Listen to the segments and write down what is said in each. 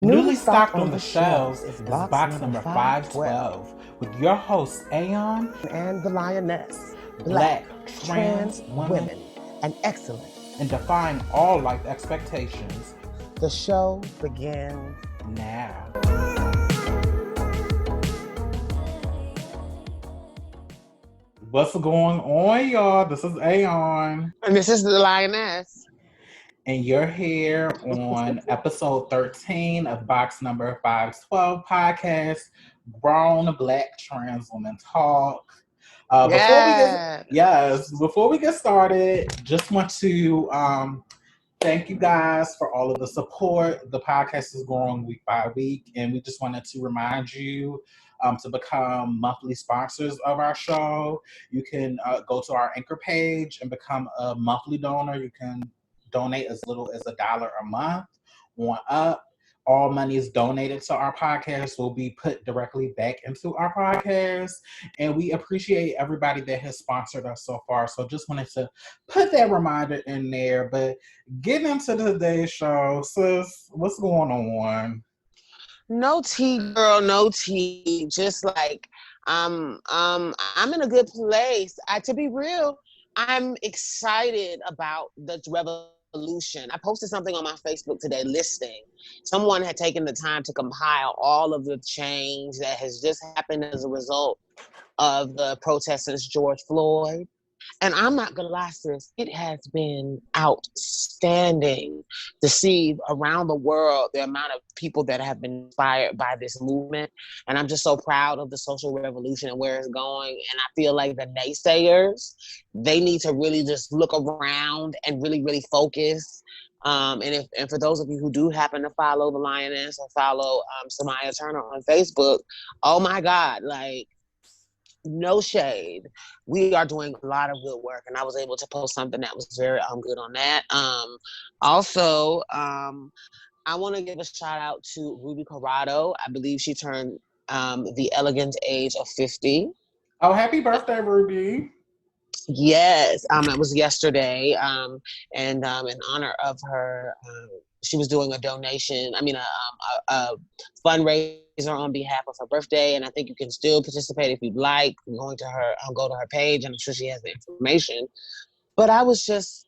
Newly stocked on the shelves is box number 512 with your hosts Aeon and the Lioness, Black trans women, and excellent. and defying all life expectations. The show begins Now. What's going on, y'all? This is Aeon. And this is the Lioness. And you're here on episode 13 of box number 512 podcast, Grown Black Trans Women Talk. Before we get started, just want to thank you guys for all of the support. The podcast is growing week by week, and we just wanted to remind you to become monthly sponsors of our show. You can go to our Anchor page and become a monthly donor. You can donate as little as $1 a month on up. All money is donated to our podcast will be put directly back into our podcast. And we appreciate everybody that has sponsored us so far. So just wanted to put that reminder in there. But get into today's show. Sis, what's going on? No tea, girl, no tea. Just like I'm in a good place. To be real, I'm excited about the revolution. I posted something on my Facebook today listing. Someone had taken the time to compile all of the change that has just happened as a result of the protests since George Floyd. And I'm not gonna lie, sis, it has been outstanding to see around the world the amount of people that have been inspired by this movement. And I'm just so proud of the social revolution and where it's going. And I feel like the naysayers, they need to really just look around and really, really focus. And for those of you who do happen to follow the Lioness or follow Samaya Turner on Facebook, oh my God, like, no shade. We are doing a lot of good work, and I was able to post something that was very good on that. Also, I want to give a shout out to Ruby Corrado. I believe she turned the elegant age of 50. Oh, happy birthday, Ruby. Yes, it was yesterday, and in honor of her, she was doing a donation. A fundraiser on behalf of her birthday, and I think you can still participate if you'd like. Going to her, go to her page, and I'm sure she has the information. But I was just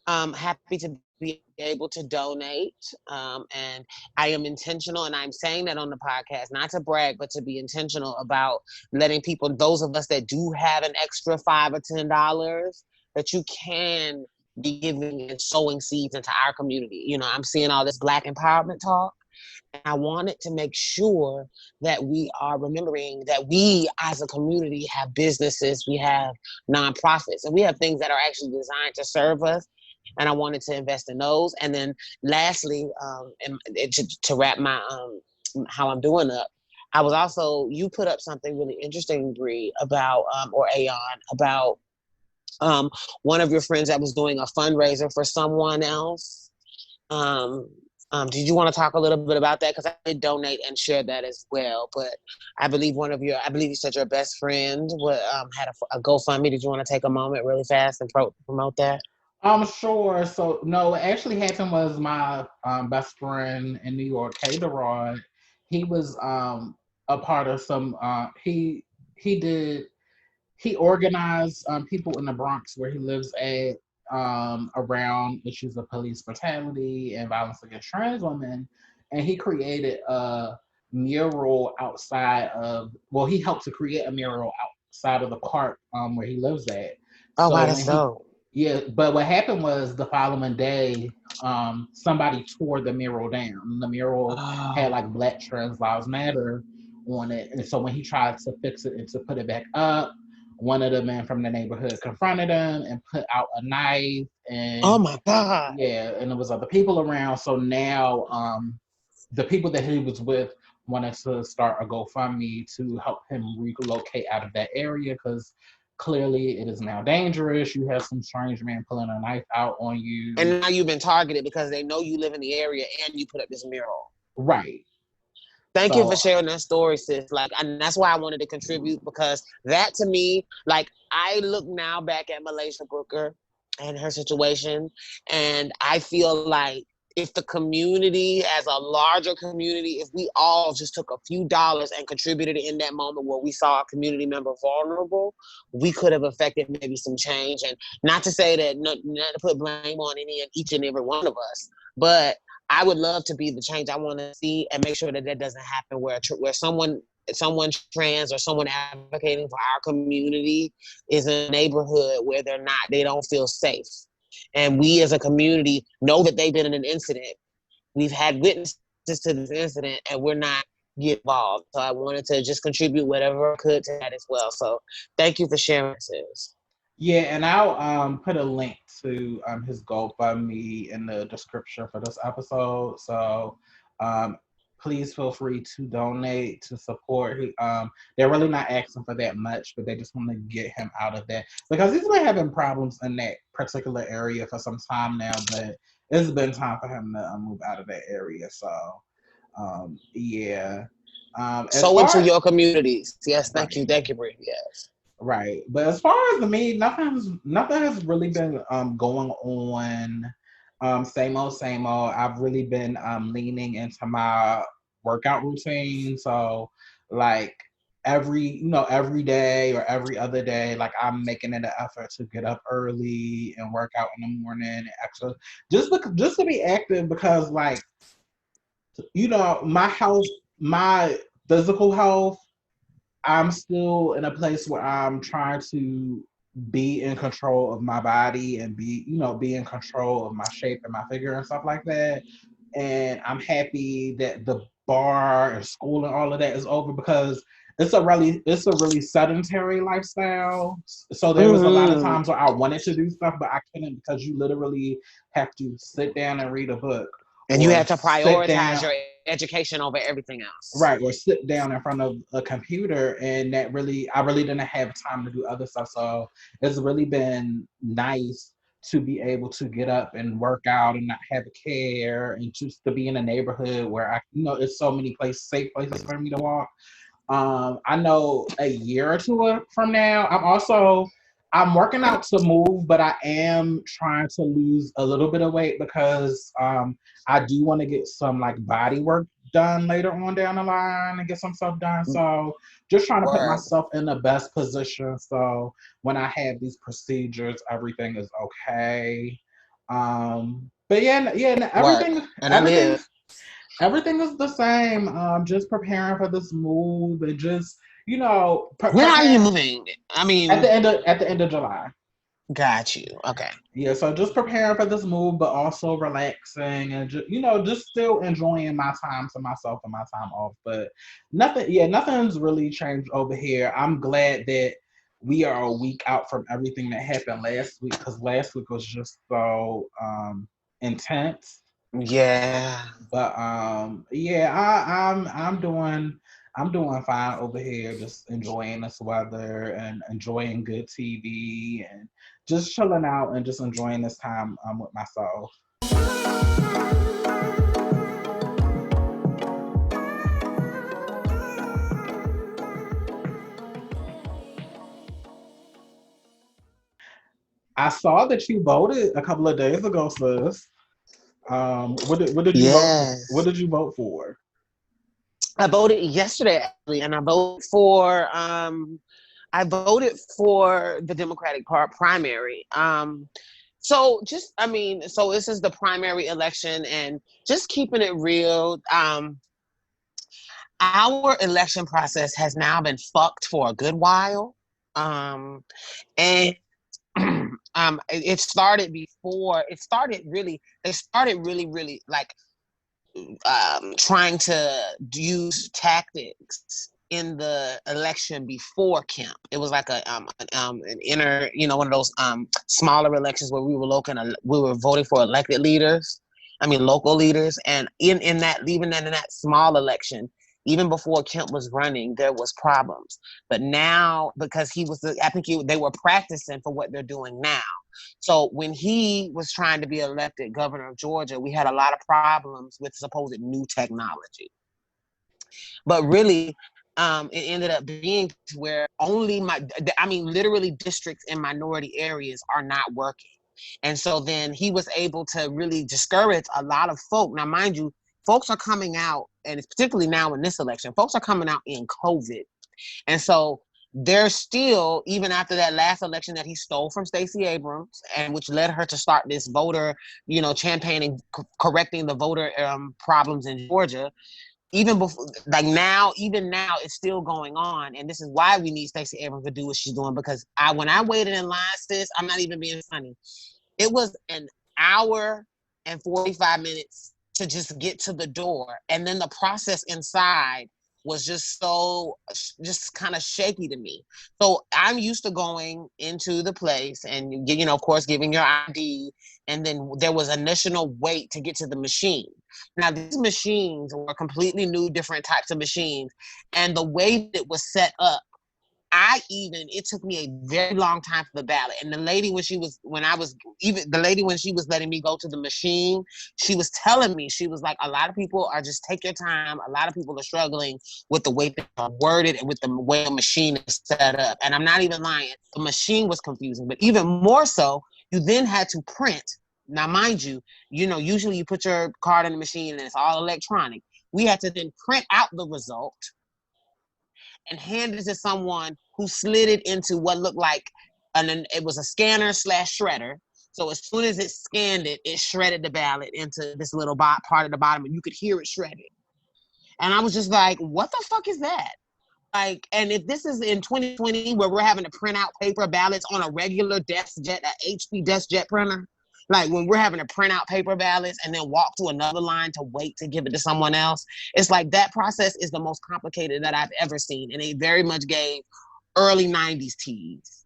happy to be able to donate, and I am intentional, and I'm saying that on the podcast, not to brag, but to be intentional about letting people, those of us that do have an extra $5 or $10, that you can be giving and sowing seeds into our community. You know, I'm seeing all this Black empowerment talk, and I wanted to make sure that we are remembering that we as a community have businesses, we have nonprofits, and we have things that are actually designed to serve us. And I wanted to invest in those. And then lastly, to wrap my how I'm doing up, I was also, you put up something really interesting, Bree, about, or Aeon, about one of your friends that was doing a fundraiser for someone else. Did you want to talk a little bit about that? Because I did donate and share that as well. But I believe you said your best friend had a GoFundMe. Did you want to take a moment really fast and promote that? Sure. So, no, it actually happened was my best friend in New York, K. Derod. He was a part of some, he organized people in the Bronx where he lives at around issues of police brutality and violence against trans women. And he created a mural he helped to create a mural outside of the park where he lives at. Oh, wow, that's dope. Yeah, but what happened was the following day, somebody tore the mural down. The mural had like Black Trans Lives Matter on it. And so when he tried to fix it and to put it back up, one of the men from the neighborhood confronted him and put out a knife. And oh my God. Yeah, and there was other people around. So now the people that he was with wanted to start a GoFundMe to help him relocate out of that area because clearly it is now dangerous. You have some strange man pulling a knife out on you. And now you've been targeted because they know you live in the area and you put up this mural. Right. Thank you for sharing that story, sis. Like, and that's why I wanted to contribute, because that to me, like, I look now back at Malaysia Booker and her situation, and I feel like if the community, as a larger community, if we all just took a few dollars and contributed in that moment where we saw a community member vulnerable, we could have affected maybe some change. And not to say that, not to put blame on any and each and every one of us, but I would love to be the change I want to see and make sure that that doesn't happen where someone trans or someone advocating for our community is in a neighborhood where they don't feel safe. And we as a community know that they've been in an incident. We've had witnesses to this incident and we're not get involved. So I wanted to just contribute whatever I could to that as well. So thank you for sharing this. Yeah, and I'll put a link to his GoFundMe in the description for this episode. So please feel free to donate to support. They're really not asking for that much, but they just want to get him out of that because he's been having problems in that particular area for some time now. But it's been time for him to move out of that area. So yeah. So into your communities. Yes, thank you, Brie. Yes. Right, but as far as me, nothing has really been going on. Same old, same old. I've really been leaning into my workout routine. So like every day or every other day, like I'm making it an effort to get up early and work out in the morning and extra just to be active because like my health, my physical health, I'm still in a place where I'm trying to be in control of my body and be in control of my shape and my figure and stuff like that. And I'm happy that the bar and school and all of that is over because it's a really sedentary lifestyle. So there was a lot of times where I wanted to do stuff, but I couldn't because you literally have to sit down and read a book. And you have to prioritize your education over everything else. Right, or sit down in front of a computer, and I really didn't have time to do other stuff. So it's really been nice to be able to get up and work out and not have care, and just to be in a neighborhood where it's so many safe places for me to walk. I know a year or two from now, I'm working out to move, but I am trying to lose a little bit of weight because I do want to get some like body work done later on down the line and get some stuff done. So just trying to put myself in the best position. So when I have these procedures, everything is okay. But everything is the same. Just preparing for this move and just when are you moving? I mean, at the end of July. Got you. Okay. Yeah, so just preparing for this move, but also relaxing and just still enjoying my time to myself and my time off. But nothing's really changed over here. I'm glad that we are a week out from everything that happened last week because last week was just so intense. Yeah. But I'm doing fine over here, just enjoying this weather and enjoying good TV and just chilling out and just enjoying this time with myself. I saw that you voted a couple of days ago, sis. What did you vote? What did you vote for? I voted yesterday, actually, and I voted for the Democratic primary. So this is the primary election, and just keeping it real. Our election process has now been fucked for a good while, and it started before. It started really like trying to use tactics in the election before Kemp. It was like an inner, one of those smaller elections where we were voting for elected leaders. I mean, local leaders, and in that small election, even before Kemp was running, there was problems. But now, because they were practicing for what they're doing now. So when he was trying to be elected governor of Georgia, we had a lot of problems with supposed new technology. But really, it ended up being where only literally districts in minority areas are not working. And so then he was able to really discourage a lot of folk. Now, mind you, folks are coming out, and it's particularly now in this election, folks are coming out in COVID. And so there's still, even after that last election that he stole from Stacey Abrams, and which led her to start this voter, campaigning, correcting the voter problems in Georgia, even before, like now, even now, it's still going on. And this is why we need Stacey Abrams to do what she's doing, because when I waited in line, sis, I'm not even being funny, it was an hour and 45 minutes to just get to the door. And then the process inside was just kind of shaky to me. So I'm used to going into the place and, of course, giving your ID. And then there was initial wait to get to the machine. Now, these machines were completely new, different types of machines. And the way that it was set up, it took me a very long time for the ballot. And the lady, when she was letting me go to the machine, she was telling me, she was like, a lot of people are just take your time. A lot of people are struggling with the way they are worded and with the way the machine is set up. And I'm not even lying. The machine was confusing, but even more so, you then had to print. Now, mind you, usually you put your card in the machine and it's all electronic. We had to then print out the result and hand it to someone who slid it into what looked like it was a scanner / shredder. So as soon as it scanned it, it shredded the ballot into this little part at the bottom, and you could hear it shredded. And I was just like, what the fuck is that? Like, and if this is in 2020 where we're having to print out paper ballots on a regular DeskJet, a HP DeskJet printer, like when we're having to print out paper ballots and then walk to another line to wait to give it to someone else, it's like that process is the most complicated that I've ever seen. And it very much gave early 90s tease.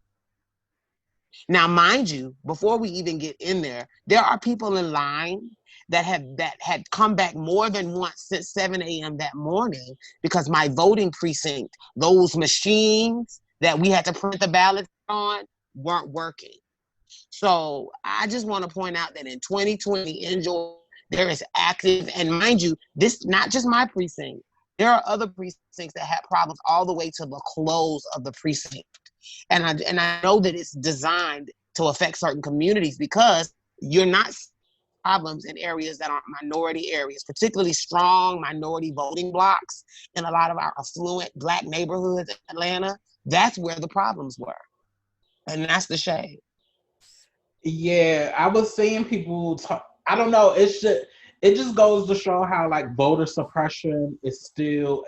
Now, mind you, before we even get in there are people in line that had come back more than once since 7 a.m. that morning because my voting precinct, those machines that we had to print the ballots on, weren't working. So I just want to point out that in 2020 in Georgia, there is active, and mind you, this not just my precinct. There are other precincts that had problems all the way to the close of the precinct. And I know that it's designed to affect certain communities because you're not problems in areas that aren't minority areas, particularly strong minority voting blocks in a lot of our affluent Black neighborhoods in Atlanta. That's where the problems were. And that's the shade. Yeah, I was seeing people talk. I don't know. It just goes to show how like voter suppression is still.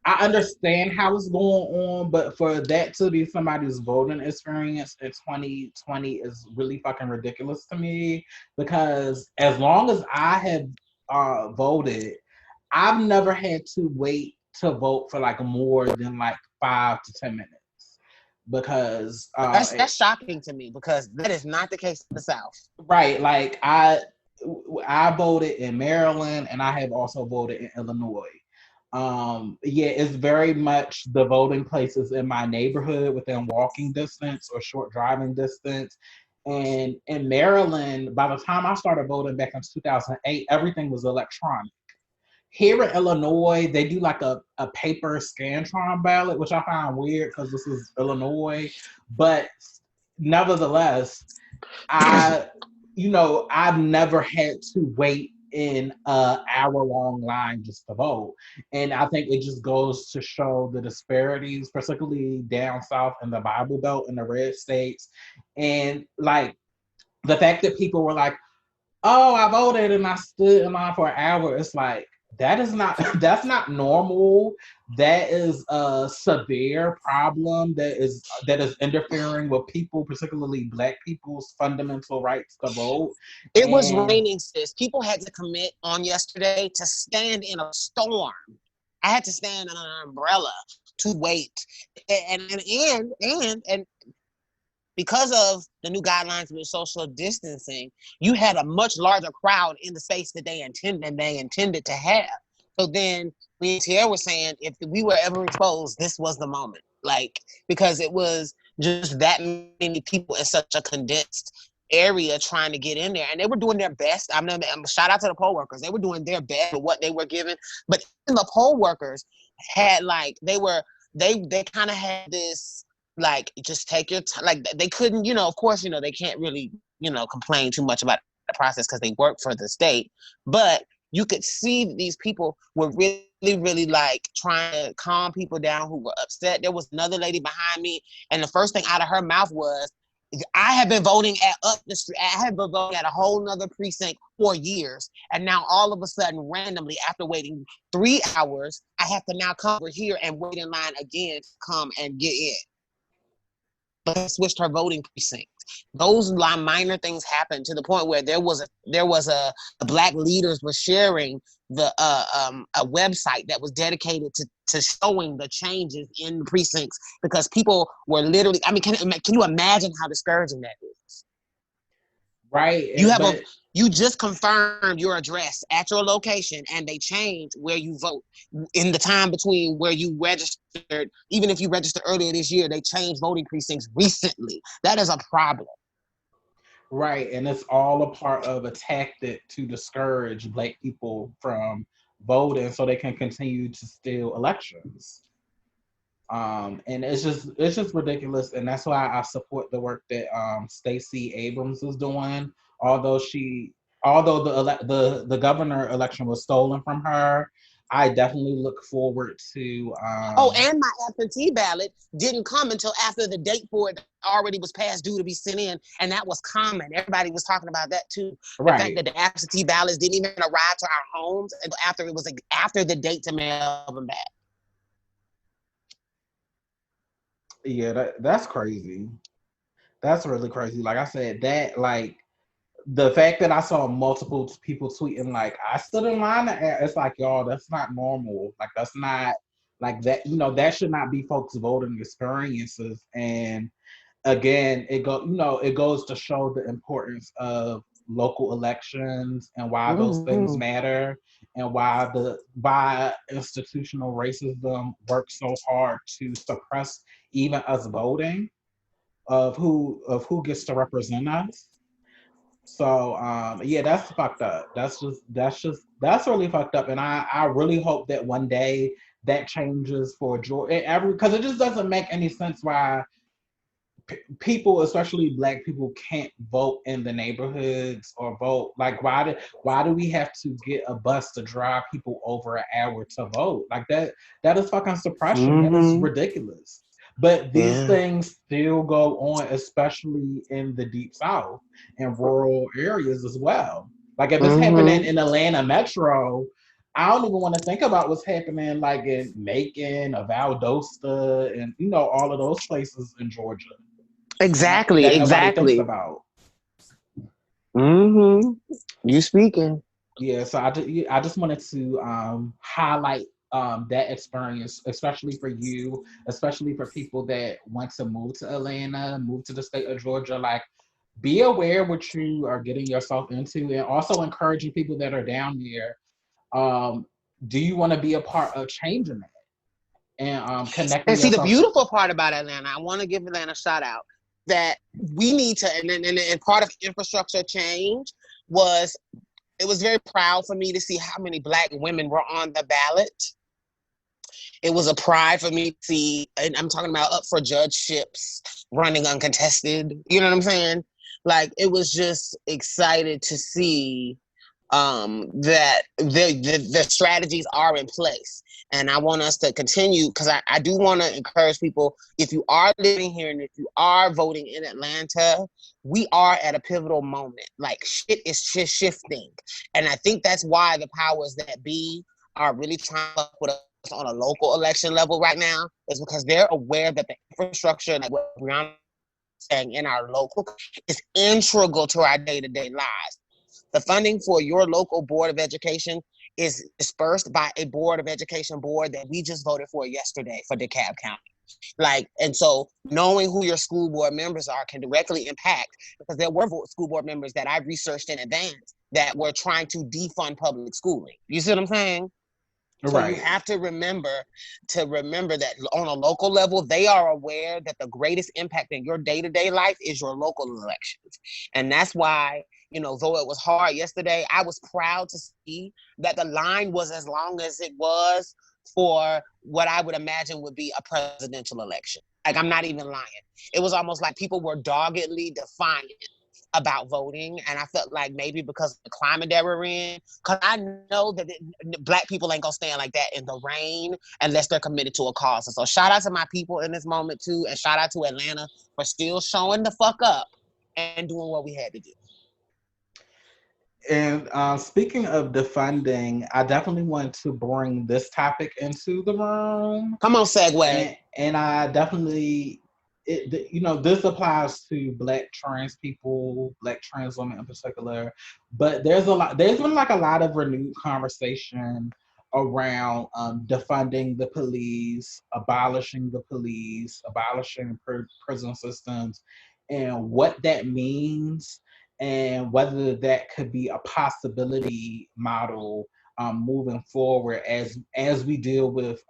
I understand how it's going on, but for that to be somebody's voting experience in 2020 is really fucking ridiculous to me. Because as long as I have voted, I've never had to wait to vote for like more than like 5 to 10 minutes. Because that's shocking to me because that is not the case in the South. Right, like I voted in Maryland and I have also voted in Illinois. Yeah, it's very much the voting places in my neighborhood within walking distance or short driving distance. And in Maryland, by the time I started voting back in 2008, everything was electronic. Here in Illinois, they do like a paper Scantron ballot, which I find weird because this is Illinois. But nevertheless, I've never had to wait in an hour-long line just to vote. And I think it just goes to show the disparities, particularly down south in the Bible Belt in the red states. And like the fact that people were like, oh, I voted and I stood in line for an hour. It's like, that's not normal. That is a severe problem that is interfering with people, particularly Black people's fundamental rights to vote. It was raining, sis. People had to commit on yesterday to stand in a storm. I had to stand in an umbrella to wait. And because of the new guidelines with social distancing, you had a much larger crowd in the space that they intended to have. So then me and Tierra were saying, if we were ever exposed, this was the moment. Like, because it was just that many people in such a condensed area trying to get in there. And they were doing their best. Shout out to the poll workers. They were doing their best with what they were given. But even the poll workers had like, they kind of had this Like, just take your time. Like, they couldn't, of course, they can't really, complain too much about the process because they work for the state. But you could see these people were really, really like trying to calm people down who were upset. There was another lady behind me, and the first thing out of her mouth was, I have been voting at up the street. I have been voting at a whole nother precinct for years. And now all of a sudden, randomly, after waiting 3 hours, I have to now come over here and wait in line again to come and get in. But switched her voting precinct. Those minor things happened to the point where there was a Black leaders were sharing a website that was dedicated to showing the changes in the precincts, because people were literally, I mean, can you imagine how discouraging that is? Right. You just confirmed your address at your location, and they change where you vote in the time between where you registered. Even if you registered earlier this year, they changed voting precincts recently. That is a problem. Right, and it's all a part of a tactic to discourage Black people from voting so they can continue to steal elections. And it's just ridiculous, and that's why I support the work that Stacey Abrams is doing. Although the governor election was stolen from her, I definitely look forward to. And my absentee ballot didn't come until after the date for it already was past due to be sent in, and that was common. Everybody was talking about that too. Right. The fact that the absentee ballots didn't even arrive to our homes until after the date to mail them back. Yeah, that's crazy. That's really crazy. Like I said, that like the fact that I saw multiple people tweeting like I stood in line, it's like, y'all, that's not normal. Like that's not like that. That should not be folks' voting experiences. And again, it goes to show the importance of local elections and why those things matter, and why institutional racism works so hard to suppress even us voting of who gets to represent us. So yeah, that's fucked up. That's really fucked up. And I really hope that one day that changes for Georgia, because it just doesn't make any sense why people, especially Black people, can't vote in the neighborhoods or vote. Like, why do we have to get a bus to drive people over an hour to vote? Like that is fucking suppression. That is ridiculous. But these things still go on, especially in the Deep South and rural areas as well. Like if it's happening in Atlanta Metro, I don't even want to think about what's happening like in Macon, or Valdosta, and all of those places in Georgia. Exactly. That nobody thinks about. You speaking? Yeah, so I just wanted to highlight that experience, especially for you, especially for people that want to move to Atlanta, move to the state of Georgia. Like, be aware what you are getting yourself into, and also encouraging people that are down there. Do you want to be a part of changing that and connecting And see, yourself? the beautiful part about Atlanta, I want to give Atlanta a shout out, that we need to, and part of infrastructure change was, it was very proud for me to see how many Black women were on the ballot. It was a pride for me to see, and I'm talking about up for judgeships, running uncontested. You know what I'm saying? Like, it was just excited to see that the strategies are in place. And I want us to continue, because I do want to encourage people, if you are living here and if you are voting in Atlanta, we are at a pivotal moment. Like, shit is just shifting. And I think that's why the powers that be are really trying to work with us on a local election level right now, is because they're aware that the infrastructure, like what Brianna was saying, in our local is integral to our day-to-day lives. The funding for your local Board of Education is dispersed by a Board of Education board that we just voted for yesterday for DeKalb County. Like, and so knowing who your school board members are can directly impact, because there were school board members that I researched in advance that were trying to defund public schooling. You see what I'm saying? So you have to remember that on a local level, they are aware that the greatest impact in your day-to-day life is your local elections. And that's why, though it was hard yesterday, I was proud to see that the line was as long as it was for what I would imagine would be a presidential election. Like, I'm not even lying. It was almost like people were doggedly defiant about voting, and I felt like maybe because of the climate that we're in, because I know that Black people ain't gonna stand like that in the rain unless they're committed to a cause. And so shout out to my people in this moment too, and shout out to Atlanta for still showing the fuck up and doing what we had to do. And speaking of defunding, I definitely want to bring this topic into the room. Come on, segue. And I definitely, this applies to Black trans people, Black trans women in particular. But there's been like a lot of renewed conversation around defunding the police, abolishing the police, abolishing prison systems, and what that means, and whether that could be a possibility model moving forward as we deal with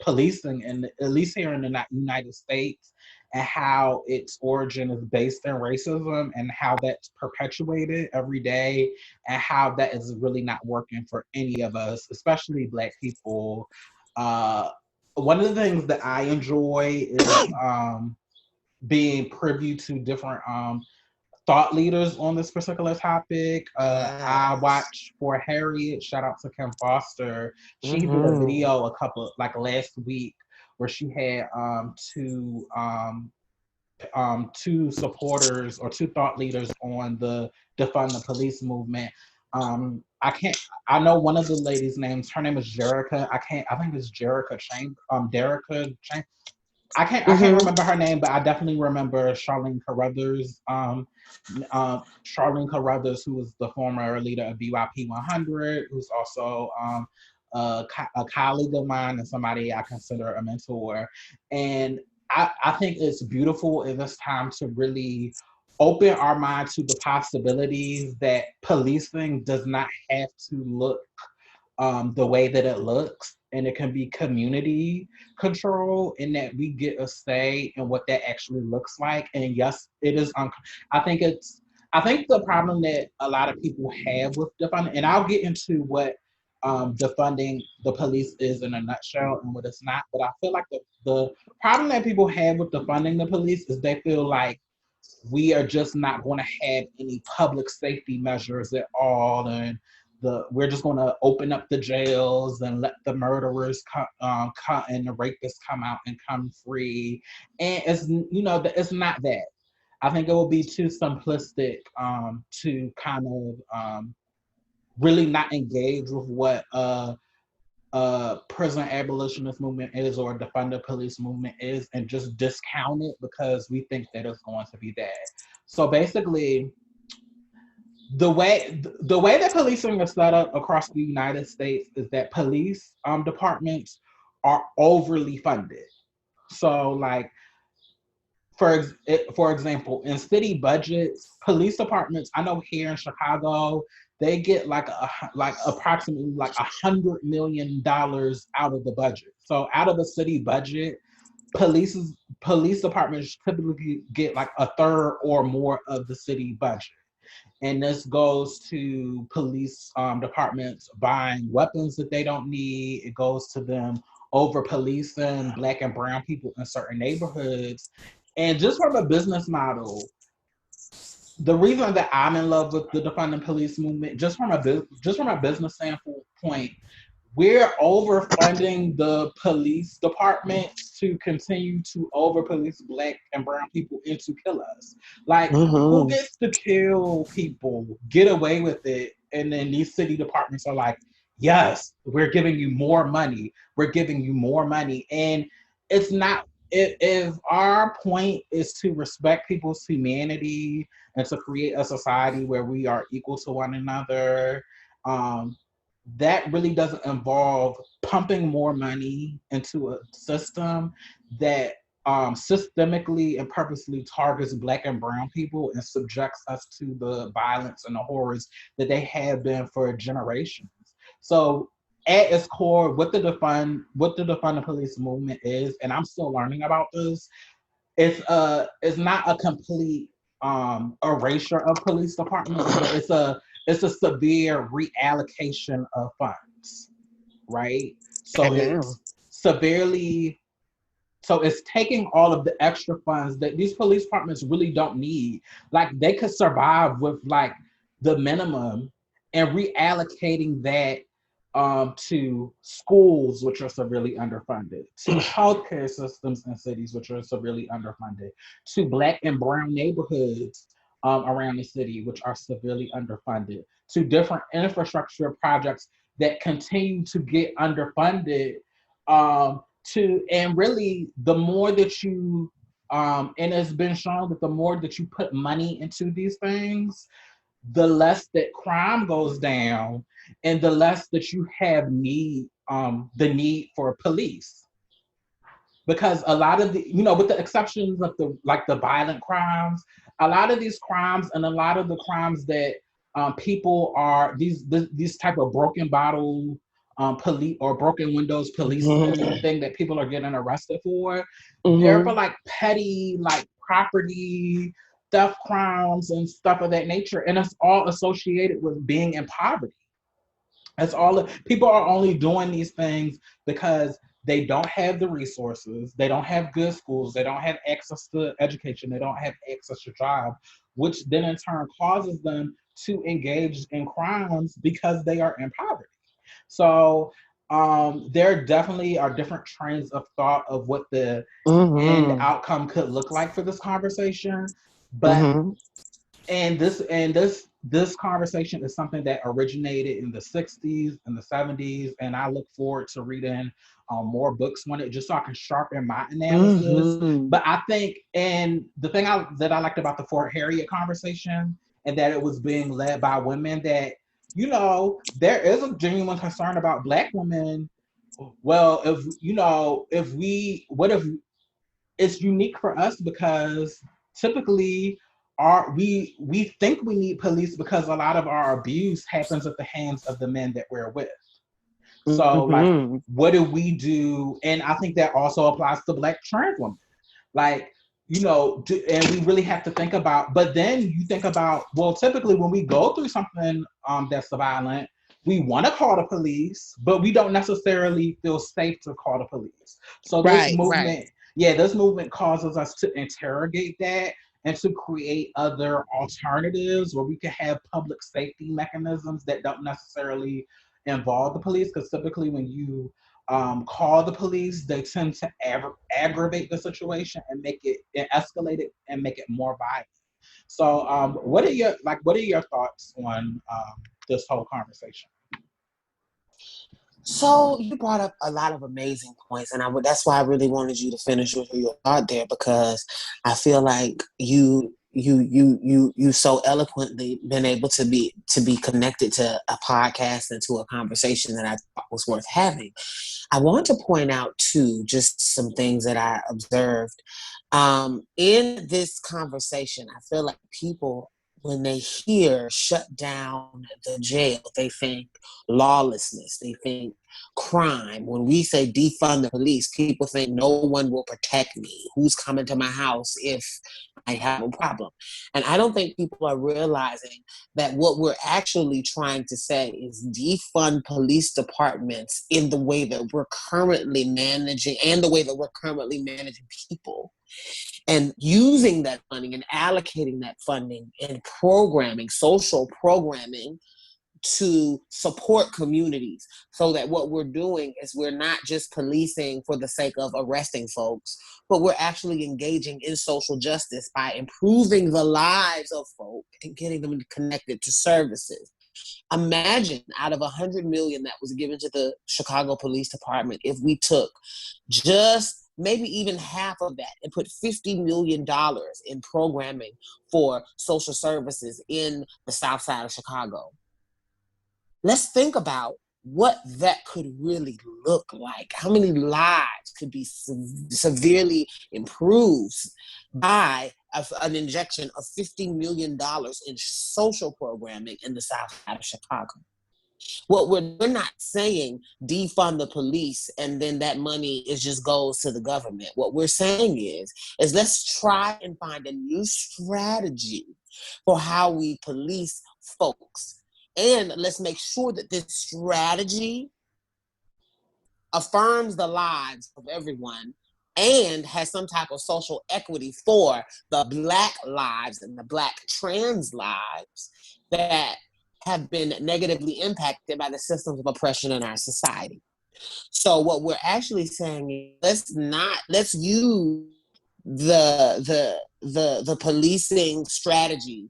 policing, and at least here in the United States, and how its origin is based in racism, and how that's perpetuated every day, and how that is really not working for any of us, especially Black people. One of the things that I enjoy is being privy to different thought leaders on this particular topic. I watched For Harriet, shout out to Kim Foster. She did a video last week where she had two supporters or two thought leaders on the Defund the Police movement. I know one of the ladies' names, her name is Jerica. I think it's Jerica Derica Chang. I can't remember her name, but I definitely remember Charlene Carruthers. Charlene Carruthers, who was the former leader of BYP 100, who's also a colleague of mine and somebody I consider a mentor. And I think it's beautiful in this time to really open our mind to the possibilities that policing does not have to look the way that it looks, and it can be community control, in that we get a say in what that actually looks like. And yes, it is. I think the problem that a lot of people have with defunding, and I'll get into what defunding the police is in a nutshell and what it's not. But I feel like the problem that people have with defunding the police is they feel like we are just not going to have any public safety measures at all, and we're just going to open up the jails and let the murderers come and the rapists come out and come free. And it's not that. I think it will be too simplistic to kind of really not engage with what prison abolitionist movement is, or defund the police movement is, and just discount it because we think that it's going to be bad. So basically, the way that policing is set up across the United States is that police departments are overly funded. So, like, for example, in city budgets, police departments, I know here in Chicago, they get like approximately like $100 million out of the budget. So out of the city budget, police departments typically get like a third or more of the city budget. And this goes to police departments buying weapons that they don't need. It goes to them over policing Black and brown people in certain neighborhoods. And just from a business model, the reason that I'm in love with the Defund the Police movement, just from a business standpoint, we're overfunding the police departments to continue to over-police Black and brown people and to kill us. Like, who gets to kill people, get away with it, and then these city departments are like, yes, we're giving you more money. We're giving you more money. And it's not, if our point is to respect people's humanity and to create a society where we are equal to one another, that really doesn't involve pumping more money into a system that systemically and purposely targets Black and brown people and subjects us to the violence and the horrors that they have been for generations. So at its core, what the Defund the Police movement is, and I'm still learning about this, it's not a complete erasure of police departments, but it's a severe reallocation of funds, right? So it's severely So it's taking all of the extra funds that these police departments really don't need. Like they could survive with like the minimum and reallocating that to schools, which are severely underfunded, to healthcare systems in cities, which are severely underfunded, to Black and brown neighborhoods around the city, which are severely underfunded, to different infrastructure projects that continue to get underfunded. And really, the more that you, and it's been shown that the more that you put money into these things, the less that crime goes down and the less that you have the need for police. Because a lot of the, with the exceptions of the violent crimes, a lot of these crimes and a lot of the crimes that people are these type of broken bottle police or broken windows policemen thing that people are getting arrested for, they're for like petty like property theft crimes and stuff of that nature, and it's all associated with being in poverty. That's all. People are only doing these things because they don't have the resources. They don't have good schools. They don't have access to education. They don't have access to jobs, which then in turn causes them to engage in crimes because they are in poverty. So there definitely are different trains of thought of what the end outcome could look like for this conversation. But this conversation is something that originated in the 60s and the 70s, and I look forward to reading more books on it just so I can sharpen my analysis. But I think, and the thing that I liked about the Fort Harriet conversation, and that it was being led by women, that there is a genuine concern about Black women. Well, what if it's unique for us because typically we think we need police because a lot of our abuse happens at the hands of the men that we're with. So like, what do we do? And I think that also applies to Black trans women. Like, and we really have to think about, but then you think about, well, typically when we go through something that's violent, we want to call the police, but we don't necessarily feel safe to call the police. So this movement causes us to interrogate that and to create other alternatives where we can have public safety mechanisms that don't necessarily involve the police. Because typically when you call the police, they tend to aggravate the situation and escalate it and make it more violent. So what are your thoughts on this whole conversation? So you brought up a lot of amazing points, and that's why I really wanted you to finish with your thought there, because I feel like you so eloquently been able to be connected to a podcast and to a conversation that I thought was worth having. I want to point out too, just some things that I observed in this conversation. I feel like people, when they hear shut down the jail, they think lawlessness, they think crime. When we say defund the police, people think no one will protect me. Who's coming to my house if I have a problem? And I don't think people are realizing that what we're actually trying to say is defund police departments in the way that we're currently managing and the way that we're currently managing people. And using that funding and allocating that funding in programming, social programming, to support communities, so that what we're doing is we're not just policing for the sake of arresting folks, but we're actually engaging in social justice by improving the lives of folk and getting them connected to services. Imagine out of $100 million that was given to the Chicago Police Department, if we took just maybe even half of that and put $50 million in programming for social services in the South Side of Chicago. Let's think about what that could really look like. How many lives could be severely improved by an injection of $50 million in social programming in the South Side of Chicago? What we're not saying defund the police and then that money just goes to the government. What we're saying is let's try and find a new strategy for how we police folks. And let's make sure that this strategy affirms the lives of everyone and has some type of social equity for the Black lives and the Black trans lives that have been negatively impacted by the systems of oppression in our society. So what we're actually saying is let's use the policing strategy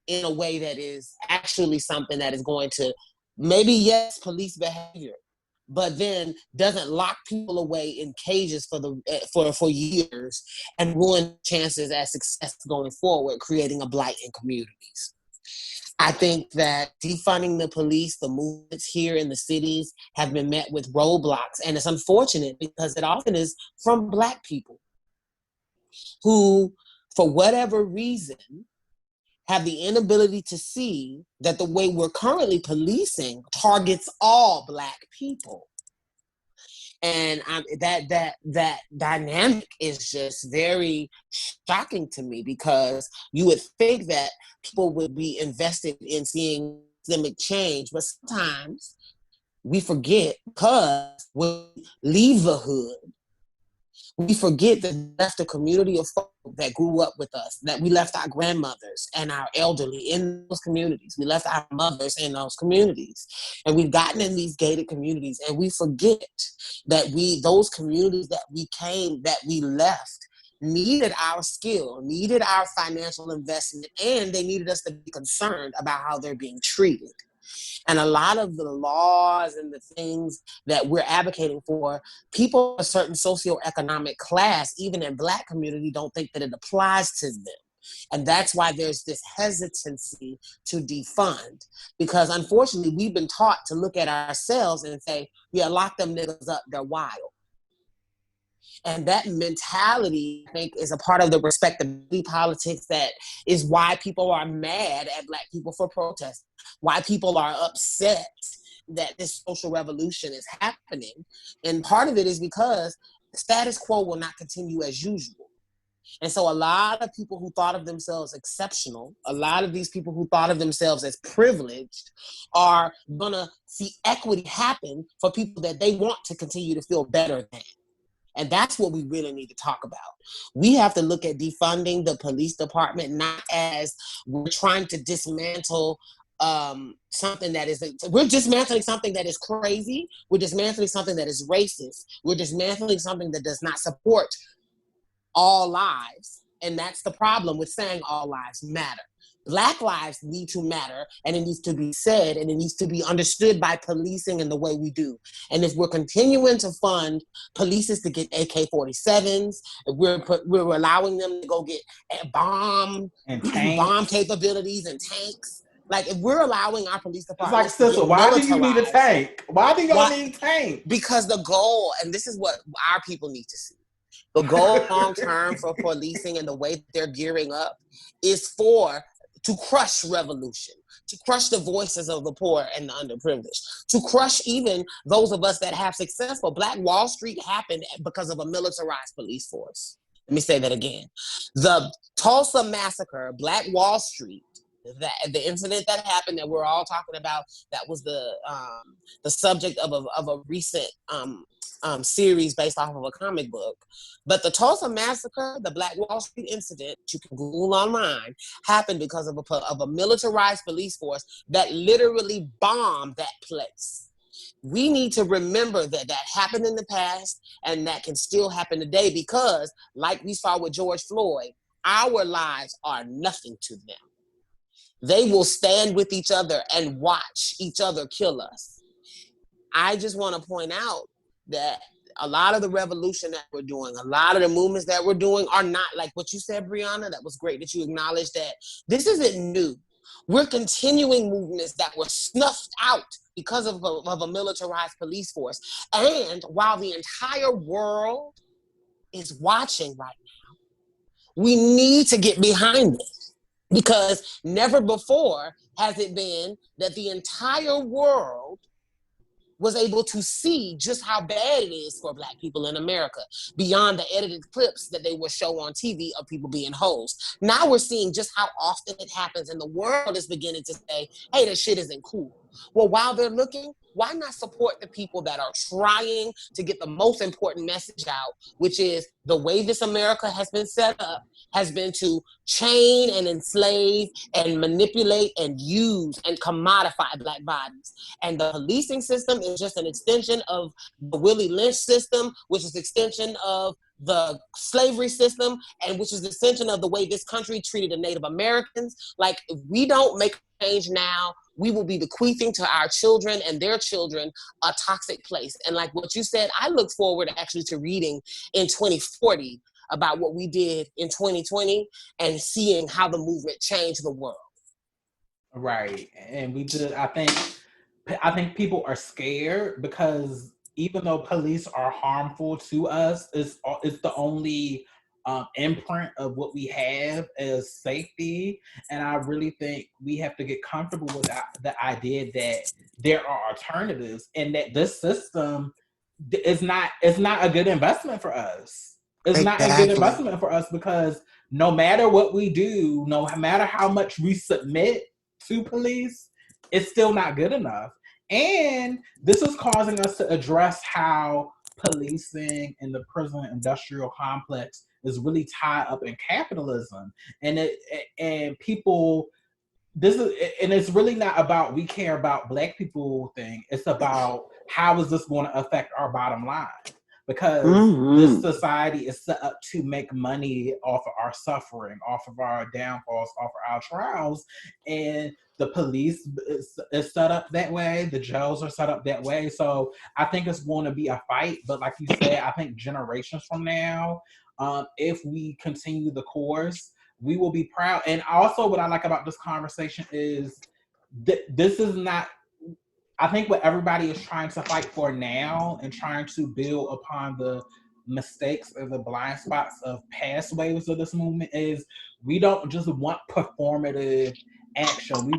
in a way that is actually something that is going to maybe, yes, police behavior, but then doesn't lock people away in cages for years and ruin chances at success going forward, creating a blight in communities. I think that defunding the police, the movements here in the cities have been met with roadblocks. And it's unfortunate because it often is from Black people who, for whatever reason, have the inability to see that the way we're currently policing targets all Black people. And that dynamic is just very shocking to me, because you would think that people would be invested in seeing systemic change, but sometimes we forget, because when we leave the hood, we forget that we left a community of folk that grew up with us, that we left our grandmothers and our elderly in those communities. We left our mothers in those communities. And we've gotten in these gated communities, and we forget that those communities that we left needed our skill, needed our financial investment, and they needed us to be concerned about how they're being treated. And a lot of the laws and the things that we're advocating for, people of a certain socioeconomic class, even in Black community, don't think that it applies to them. And that's why there's this hesitancy to defund, because unfortunately we've been taught to look at ourselves and say, yeah, lock them niggas up, they're wild. And that mentality, I think, is a part of the respectability politics that is why people are mad at Black people for protesting, why people are upset that this social revolution is happening. And part of it is because the status quo will not continue as usual. And so a lot of people who thought of themselves exceptional, a lot of these people who thought of themselves as privileged, are gonna see equity happen for people that they want to continue to feel better than. And that's what we really need to talk about. We have to look at defunding the police department not as we're trying to dismantle something that is, we're dismantling something that is crazy. We're dismantling something that is racist. We're dismantling something that does not support all lives. And that's the problem with saying all lives matter. Black lives need to matter, and it needs to be said, and it needs to be understood by policing in the way we do. And if we're continuing to fund police to get AK-47s, if we're allowing them to go get bomb capabilities and tanks, like if we're allowing our police department, it's like, sister, why do you need a tank? Why do y'all need tanks? Because the goal, and this is what our people need to see, the goal long term for policing and the way they're gearing up is to crush revolution, to crush the voices of the poor and the underprivileged, to crush even those of us that have successful. Black Wall Street happened because of a militarized police force. Let me say that again. The Tulsa massacre, Black Wall Street, the incident that happened that we're all talking about, that was the subject of a recent series based off of a comic book. But the Tulsa massacre, the Black Wall Street incident, you can Google online, happened because of a militarized police force that literally bombed that place. We need to remember that happened in the past, and that can still happen today, because like we saw with George Floyd, our lives are nothing to them. They will stand with each other and watch each other kill us. I just want to point out that a lot of the revolution that we're doing, a lot of the movements that we're doing are not like what you said, Brianna. That was great that you acknowledged that this isn't new. We're continuing movements that were snuffed out because of a militarized police force. And while the entire world is watching right now, we need to get behind it, because never before has it been that the entire world was able to see just how bad it is for Black people in America, beyond the edited clips that they will show on TV of people being hoes. Now we're seeing just how often it happens, and the world is beginning to say, hey, this shit isn't cool. Well, while they're looking, why not support the people that are trying to get the most important message out, which is the way this America has been set up has been to chain and enslave and manipulate and use and commodify Black bodies. And the policing system is just an extension of the Willie Lynch system, which is an extension of the slavery system, and which is the extension of the way this country treated the Native Americans. Like, if we don't make change now, we will be bequeathing to our children and their children a toxic place. And like what you said, I look forward actually to reading in 2040 about what we did in 2020 and seeing how the movement changed the world. Right. And we just, I think people are scared because even though police are harmful to us, it's the only imprint of what we have as safety. And I really think we have to get comfortable with the idea that there are alternatives and that this system is not a good investment for us. It's not a good investment for us because no matter what we do, no matter how much we submit to police, it's still not good enough. And this is causing us to address how policing and the prison industrial complex is really tied up in capitalism. And people, it's really not about we care about Black people thing. It's about how is this going to affect our bottom line? Because this society is set up to make money off of our suffering, off of our downfalls, off of our trials. And the police is set up that way. The jails are set up that way. So I think it's going to be a fight. But like you said, I think generations from now, if we continue the course, we will be proud. And also what I like about this conversation is this is not, I think what everybody is trying to fight for now and trying to build upon the mistakes or the blind spots of past waves of this movement is we don't just want performative action.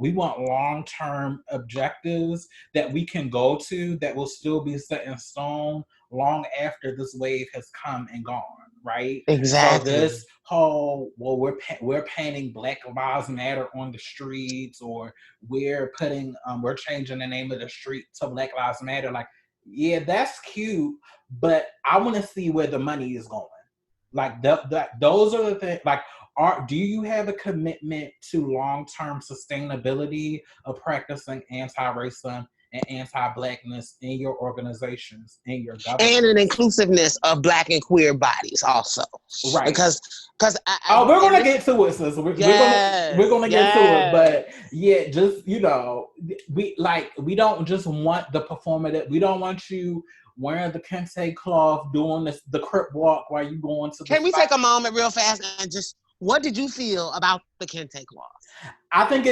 We want long-term objectives that we can go to that will still be set in stone long after this wave has come and gone. Right? Exactly. So this whole, well, we're painting Black Lives Matter on the streets, or we're changing the name of the street to Black Lives Matter. Like, yeah, that's cute, but I want to see where the money is going. Like those are the things. Like, do you have a commitment to long-term sustainability of practicing anti-racism and anti-Blackness in your organizations, in your government, and an inclusiveness of Black and queer bodies also, right? Because we're gonna get to it, sis. We're gonna get to it, but yeah, just we don't just want the performative. We don't want you wearing the kente cloth, doing the crip walk while you going to. Can we take a moment real fast and just, what did you feel about the kente cloth? I think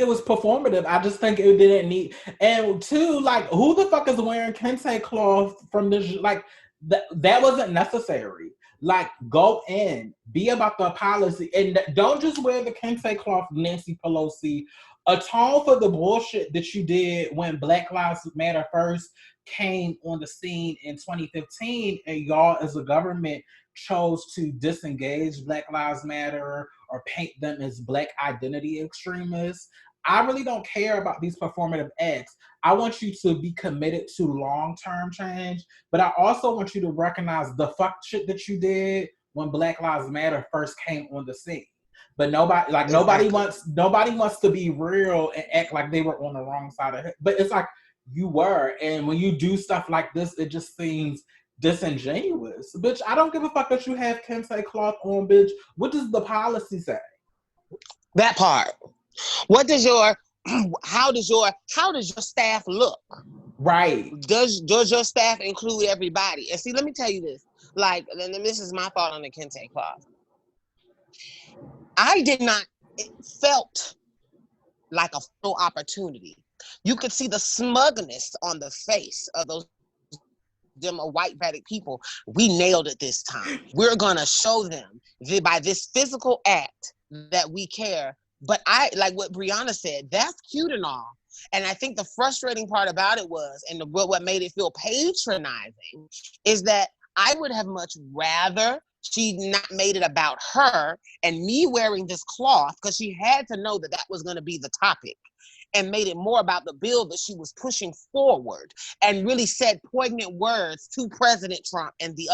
it was performative. I just think it didn't need. And two, like, who the fuck is wearing kente cloth from this? Like, that wasn't necessary. Like, go in, be about the policy, and don't just wear the kente cloth, Nancy Pelosi. Atone for the bullshit that you did when Black Lives Matter first came on the scene in 2015, and y'all as a government chose to disengage Black Lives Matter or paint them as Black identity extremists. I really don't care about these performative acts. I want you to be committed to long-term change, but I also want you to recognize the fuck shit that you did when Black Lives Matter first came on the scene. But nobody wants to be real and act like they were on the wrong side of it. But it's like you were, and when you do stuff like this, it just seems disingenuous. Bitch, I don't give a fuck that you have kente cloth on, bitch. What does the policy say? That part. What does how does your staff look? Right. Does your staff include everybody? And see, let me tell you this. Like, and this is my thought on the kente cloth. It felt like a full opportunity. You could see the smugness on the face of those white Vedic people. We nailed it this time. We're gonna show them by this physical act that we care. But I like what Brianna said, that's cute and all. And I think the frustrating part about it was, and what made it feel patronizing, is that I would have much rather she not made it about her and me wearing this cloth, because she had to know that was going to be the topic. and made it more about the bill that she was pushing forward, and really said poignant words to President Trump and the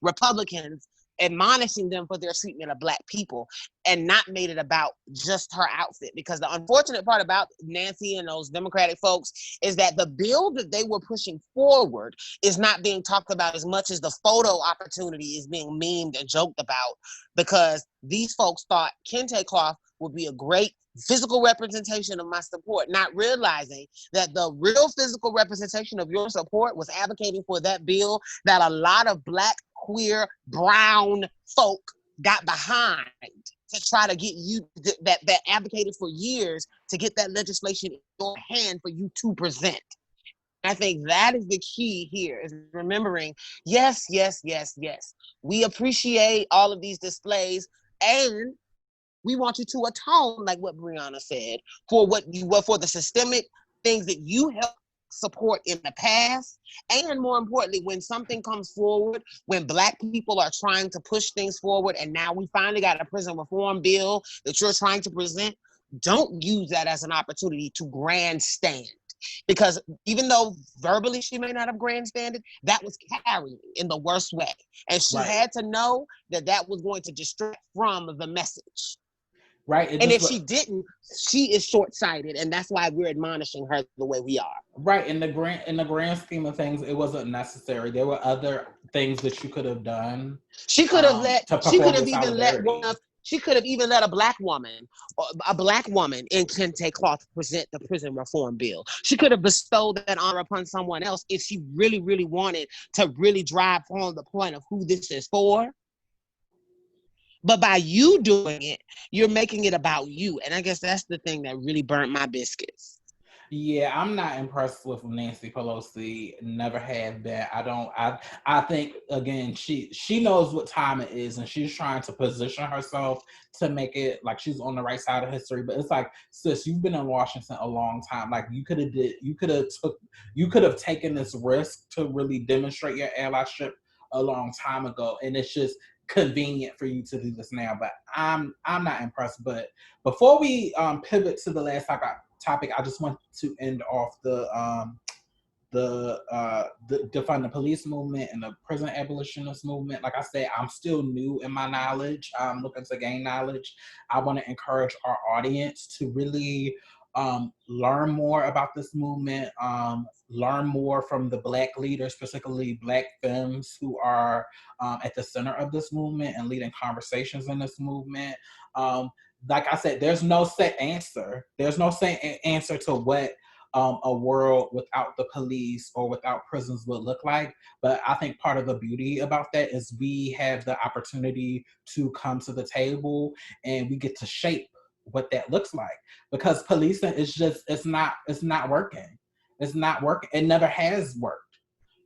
Republicans, admonishing them for their treatment of Black people, and not made it about just her outfit. Because the unfortunate part about Nancy and those Democratic folks is that the bill that they were pushing forward is not being talked about as much as the photo opportunity is being memed and joked about, because these folks thought kente cloth would be a great physical representation of my support, not realizing that the real physical representation of your support was advocating for that bill that a lot of Black, queer, brown folk got behind to try to get you, that advocated for years to get that legislation in your hand for you to present. I think that is the key here, is remembering, yes, we appreciate all of these displays, and we want you to atone, like what Brianna said, for for the systemic things that you helped support in the past. And more importantly, when something comes forward, when Black people are trying to push things forward, and now we finally got a prison reform bill that you're trying to present, don't use that as an opportunity to grandstand. Because even though verbally she may not have grandstanded, that was carrying in the worst way. And she had to know that that was going to distract from the message. Right. And if she didn't, she is short-sighted, and that's why we're admonishing her the way we are. Right. In the grand scheme of things, it wasn't necessary. There were other things that you could have done. She could have even let a Black woman in kente cloth present the prison reform bill. She could have bestowed that honor upon someone else if she really, really wanted to really drive home the point of who this is for. But by you doing it, you're making it about you. And I guess that's the thing that really burnt my biscuits. Yeah, I'm not impressed with Nancy Pelosi. Never have been. I think, again, she knows what time it is, and she's trying to position herself to make it like she's on the right side of history. But it's like, sis, you've been in Washington a long time. Like, you could have taken this risk to really demonstrate your allyship a long time ago. And it's just convenient for you to do this now. But I'm not impressed. But before we pivot to the last topic, I just want to end off the Defund the Police Movement and the prison abolitionist movement. Like I said, I'm still new in my knowledge. I'm looking to gain knowledge. I want to encourage our audience to really learn more about this movement, learn more from the Black leaders, particularly Black femmes who are at the center of this movement and leading conversations in this movement. Like I said, there's no set answer. There's no set answer to what a world without the police or without prisons would look like. But I think part of the beauty about that is we have the opportunity to come to the table and we get to shape what that looks like. Because policing is just, it's not working. It's not working. It never has worked.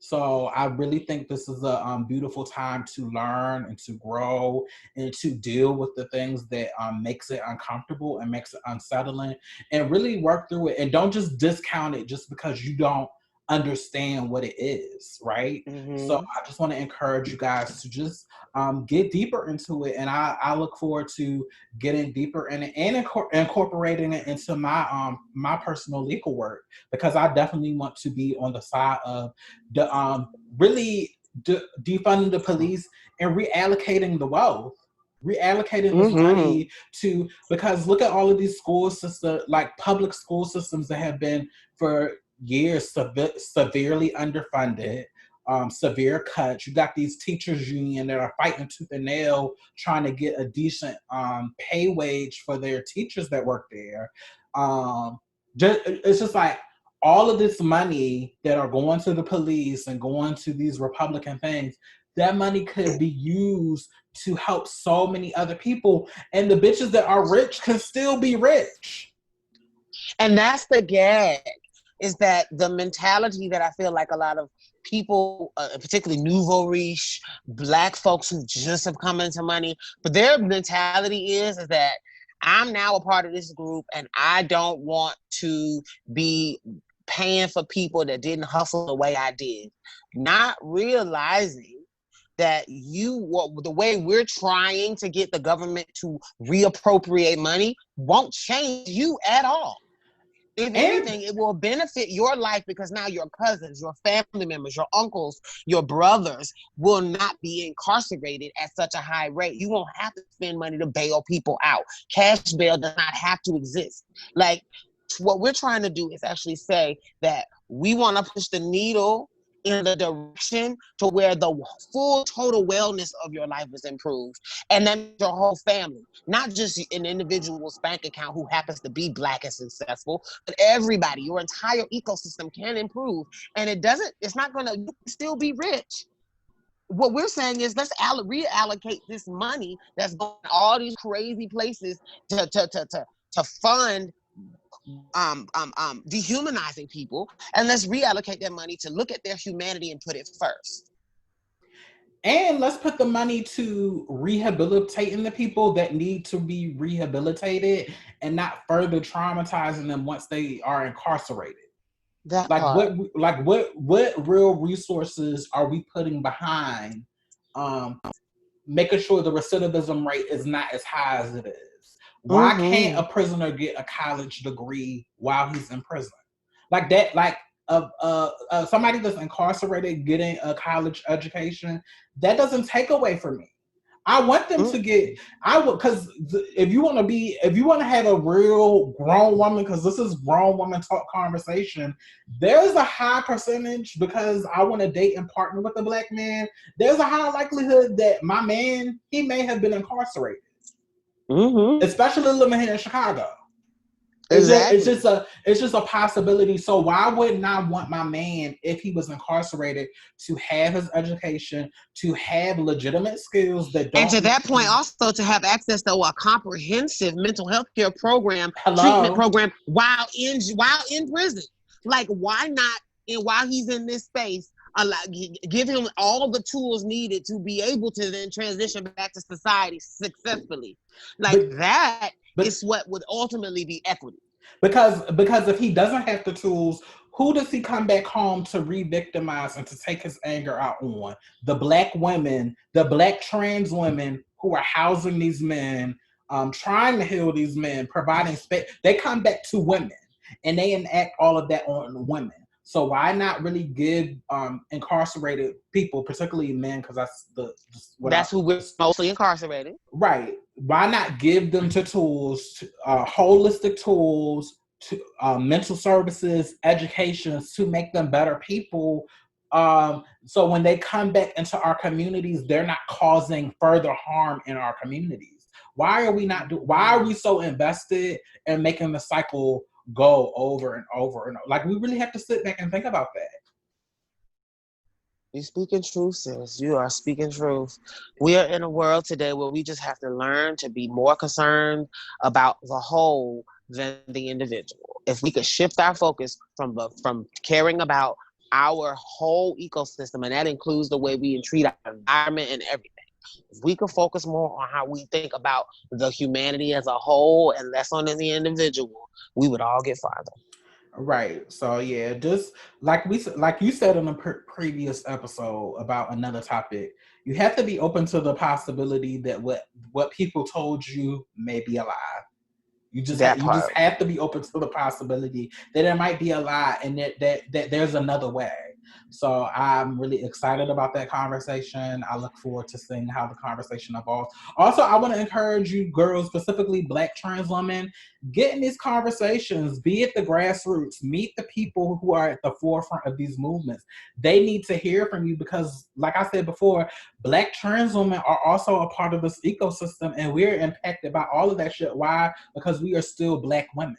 So I really think this is a beautiful time to learn and to grow and to deal with the things that makes it uncomfortable and makes it unsettling, and really work through it. And don't just discount it just because you don't understand what it is, right? Mm-hmm. So I just want to encourage you guys to just get deeper into it. And I look forward to getting deeper in it and incorporating it into my my personal legal work, because I definitely want to be on the side of the really defunding the police and reallocating the wealth. Reallocating this money to, because look at all of these school systems, like public school systems that have been for years severely underfunded, severe cuts. You got these teachers union that are fighting tooth and nail trying to get a decent pay wage for their teachers that work there. It's just like all of this money that are going to the police and going to these Republican things, that money could be used to help so many other people, and the bitches that are rich can still be rich. And that's the gag, is that the mentality that I feel like a lot of people, particularly nouveau riche, Black folks who just have come into money, but their mentality is that I'm now a part of this group and I don't want to be paying for people that didn't hustle the way I did. Not realizing that the way we're trying to get the government to reappropriate money won't change you at all. If anything, it will benefit your life because now your cousins, your family members, your uncles, your brothers will not be incarcerated at such a high rate. You won't have to spend money to bail people out. Cash bail does not have to exist. Like, what we're trying to do is actually say that we want to push the needle in the direction to where the full total wellness of your life is improved. And then your whole family, not just an individual's bank account who happens to be Black and successful, but everybody, your entire ecosystem can improve. And it's not gonna, you can still be rich. What we're saying is let's reallocate this money that's going all these crazy places to fund dehumanizing people, and let's reallocate that money to look at their humanity and put it first. And let's put the money to rehabilitating the people that need to be rehabilitated and not further traumatizing them once they are incarcerated. What real resources are we putting behind making sure the recidivism rate is not as high as it is? Why can't a prisoner get a college degree while he's in prison? Like that, somebody that's incarcerated getting a college education, that doesn't take away from me. I want them to get, because if you want to have a real grown woman, because this is grown woman talk conversation, there's a high percentage, because I want to date and partner with a Black man, there's a high likelihood that my man, he may have been incarcerated. Especially living here in Chicago. Exactly. It's just a possibility. So why wouldn't I want my man, if he was incarcerated, to have his education, to have legitimate skills that don't, and to that point also to have access to a comprehensive mental health care program, treatment program while in prison. Like, why not? And while he's in this space, give him all the tools needed to be able to then transition back to society successfully. That is what would ultimately be equity. Because if he doesn't have the tools, who does he come back home to re-victimize and to take his anger out on? The Black women, the Black trans women who are housing these men, trying to heal these men, providing space. They come back to women and they enact all of that on women. So why not really give incarcerated people, particularly men, because that's who we're mostly incarcerated. Right. Why not give them tools, holistic tools, to mental services, educations to make them better people. So when they come back into our communities, they're not causing further harm in our communities. Why are we so invested in making the cycle go over and over and over? Like, we really have to sit back and think about that. You're speaking truth, sis. You are speaking truth. We are in a world today where we just have to learn to be more concerned about the whole than the individual. If we could shift our focus from caring about our whole ecosystem, and that includes the way we treat our environment and everything. If we could focus more on how we think about the humanity as a whole and less on the individual, we would all get farther. Right. So yeah, just like you said in a previous episode about another topic, you have to be open to the possibility that what people told you may be a lie. You just have to be open to the possibility that there might be a lie and that there's another way. So I'm really excited about that conversation. I look forward to seeing how the conversation evolves. Also, I want to encourage you girls, specifically Black trans women, get in these conversations, be at the grassroots, meet the people who are at the forefront of these movements. They need to hear from you because, like I said before, Black trans women are also a part of this ecosystem and we're impacted by all of that shit. Why? Because we are still Black women,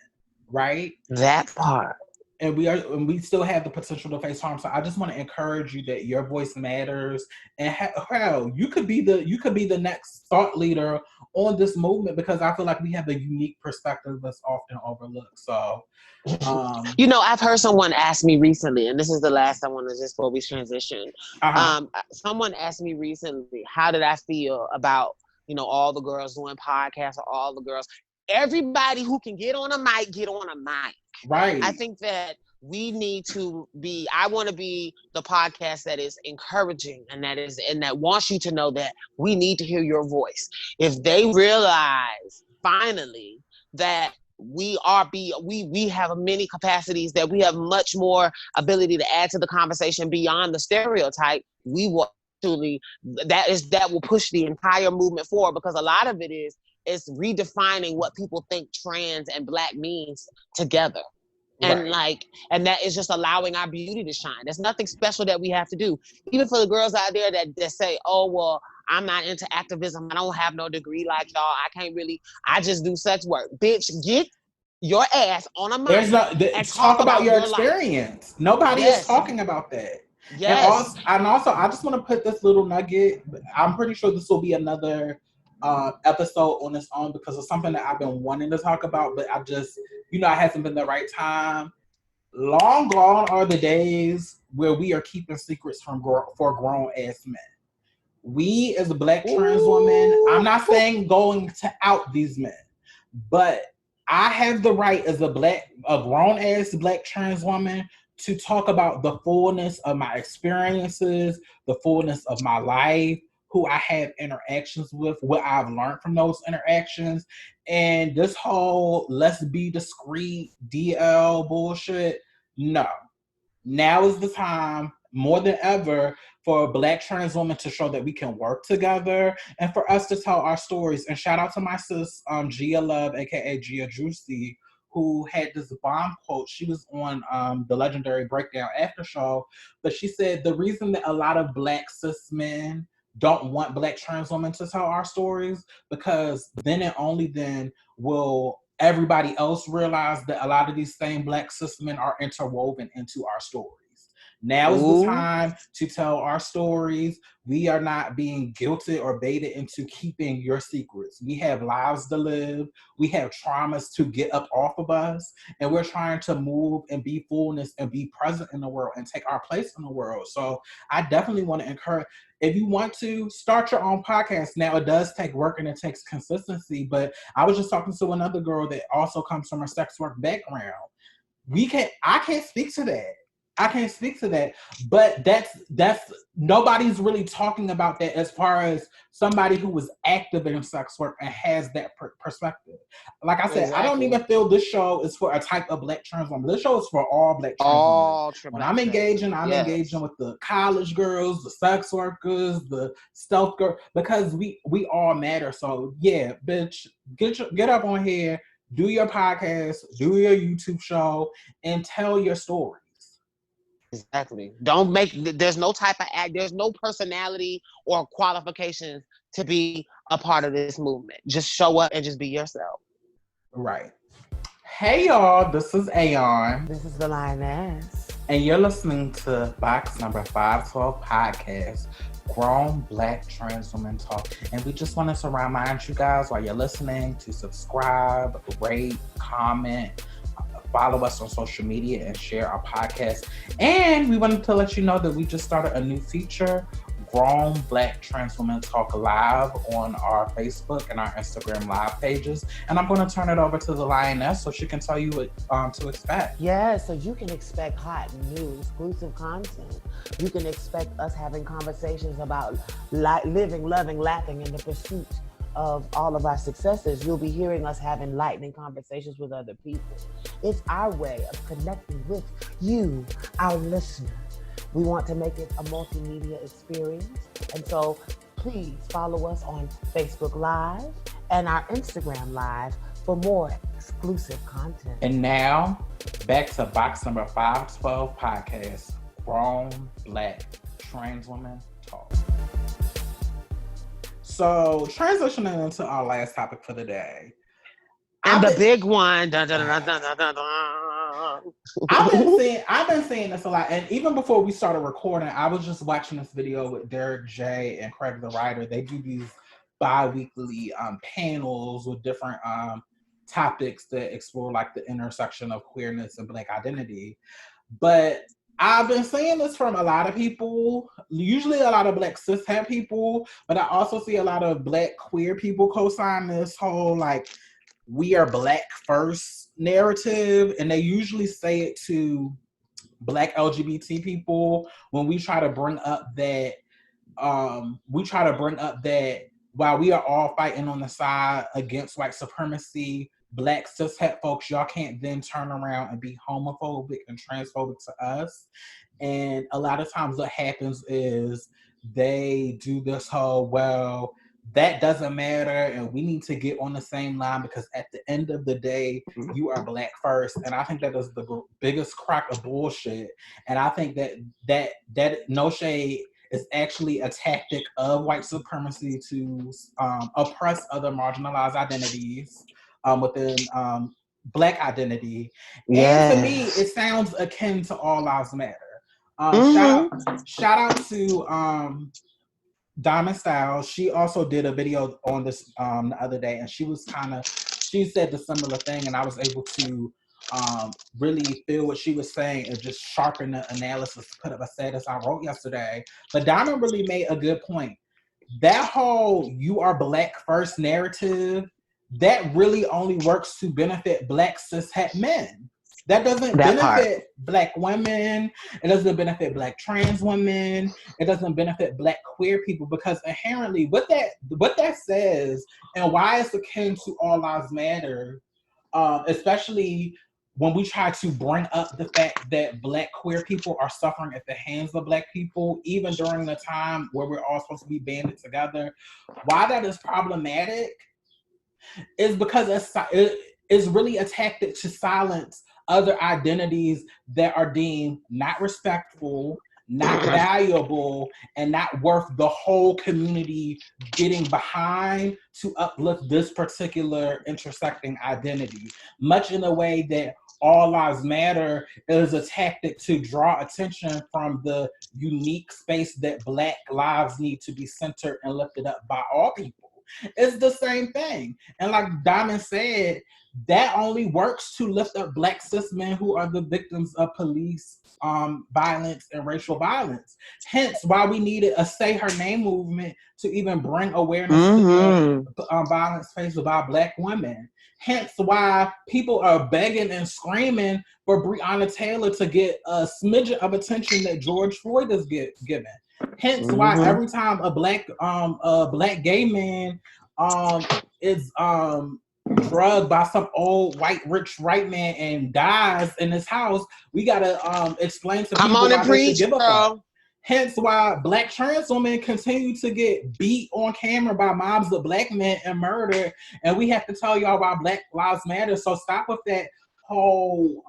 right? That part. And we still have the potential to face harm. So I just want to encourage you that your voice matters, and hell, you could be the next thought leader on this movement because I feel like we have a unique perspective that's often overlooked. So, I've heard someone ask me recently, and this is the last I want to just before we transition. Someone asked me recently, how did I feel about all the girls doing podcasts or all the girls? Everybody who can get on a mic, get on a mic. Right. I think that we need to I want to be the podcast that is encouraging and that wants you to know that we need to hear your voice. If they realize finally that we have many capacities, that we have much more ability to add to the conversation beyond the stereotype. We will actually, that will push the entire movement forward, because a lot of it is redefining what people think trans and Black means together. And and that is just allowing our beauty to shine. There's nothing special that we have to do. Even for the girls out there that say, oh, well, I'm not into activism, I don't have no degree like y'all, I just do sex work. Bitch, get your ass on a mic and talk about your experience. Life. Nobody is talking about that. Yes. And also, I just want to put this little nugget. I'm pretty sure this will be another episode on its own, because it's something that I've been wanting to talk about, but I just, it hasn't been the right time. Long gone are the days where we are keeping secrets for grown ass men. We as a Black trans woman, I'm not saying going to out these men, but I have the right as a grown ass Black trans woman to talk about the fullness of my experiences, the fullness of my life, who I have interactions with, what I've learned from those interactions. And this whole let's be discreet DL bullshit, no. Now is the time, more than ever, for Black trans women to show that we can work together and for us to tell our stories. And shout out to my sis, Gia Love, aka Gia Juicy, who had this bomb quote. She was on the legendary Breakdown After Show, but she said the reason that a lot of Black cis men don't want Black trans women to tell our stories, because then and only then will everybody else realize that a lot of these same Black cis men are interwoven into our stories. Now is the time to tell our stories. We are not being guilted or baited into keeping your secrets. We have lives to live. We have traumas to get up off of us. And we're trying to move and be fullness and be present in the world and take our place in the world. So I definitely want to encourage, if you want to start your own podcast. Now, it does take work and it takes consistency, but I was just talking to another girl that also comes from a sex work background. I can't speak to that. I can't speak to that, but that's nobody's really talking about that as far as somebody who was active in sex work and has that perspective. Like I said, exactly. I don't even feel this show is for a type of Black trans woman. This show is for all Black trans women. When I'm engaging, engaging with the college girls, the sex workers, the stealth girl, because we all matter. So yeah, bitch, get up on here, do your podcast, do your YouTube show, and tell your story. Exactly. There's no type of act, there's no personality or qualifications to be a part of this movement. Just show up and just be yourself. Right. Hey y'all, this is Aeon. This is the Lioness. And you're listening to box number 512 podcast, Grown Black Trans Women Talk. And we just wanted to remind you guys while you're listening to subscribe, rate, comment, follow us on social media, and share our podcast. And we wanted to let you know that we just started a new feature, Grown Black Trans Women Talk Live, on our Facebook and our Instagram live pages. And I'm going to turn it over to the Lioness so she can tell you what to expect. Yeah, so you can expect hot, new, exclusive content. You can expect us having conversations about living, loving, laughing in the pursuit of all of our successes. You'll be hearing us have enlightening conversations with other people. It's our way of connecting with you, our listener. We want to make it a multimedia experience. And so please follow us on Facebook Live and our Instagram Live for more exclusive content. And now, back to box number 512 podcast, Grown Black Trans Women Talk. So, transitioning into our last topic for the day. And the big one. I've been seeing this a lot. And even before we started recording, I was just watching this video with Derek J and Craig the Writer. They do these bi-weekly panels with different topics that explore like the intersection of queerness and Black identity. But I've been seeing this from a lot of people, usually a lot of Black cishet people, but I also see a lot of Black queer people co-sign this whole like, we are Black first narrative. And they usually say it to Black LGBT people when we try to bring up that, while we are all fighting on the side against white supremacy, Black cishet folks, y'all can't then turn around and be homophobic and transphobic to us. And a lot of times what happens is they do this whole, well, that doesn't matter and we need to get on the same line because at the end of the day, you are Black first. And I think that is the biggest crock of bullshit. And I think that no shade is actually a tactic of white supremacy to oppress other marginalized identities within Black identity. And to me, it sounds akin to All Lives Matter. Shout out to Diamond Styles. She also did a video on this the other day, and she said the similar thing, and I was able to really feel what she was saying and just sharpen the analysis to put up a status I wrote yesterday. But Diamond really made a good point. That whole "you are Black first" narrative, that really only works to benefit Black cishet men. That doesn't benefit Black women. It doesn't benefit Black trans women. It doesn't benefit Black queer people, because inherently what that says and why it's akin to All Lives Matter, especially when we try to bring up the fact that Black queer people are suffering at the hands of Black people, even during the time where we're all supposed to be banded together. Why that is problematic is because it's really a tactic to silence other identities that are deemed not respectful, not valuable, and not worth the whole community getting behind to uplift this particular intersecting identity. Much in the way that All Lives Matter is a tactic to draw attention from the unique space that Black lives need to be centered and lifted up by all people. It's the same thing. And like Diamond said, that only works to lift up Black cis men who are the victims of police violence and racial violence. Hence why we needed a Say Her Name movement to even bring awareness to violence faced by Black women. Hence why people are begging and screaming for Breonna Taylor to get a smidgen of attention that George Floyd is given. Hence why every time a black gay man is drugged by some old rich white man and dies in his house, we gotta explain to people why they should give a fuck. Hence why Black trans women continue to get beat on camera by mobs of Black men and murdered, and we have to tell y'all why Black Lives Matter. So stop with that whole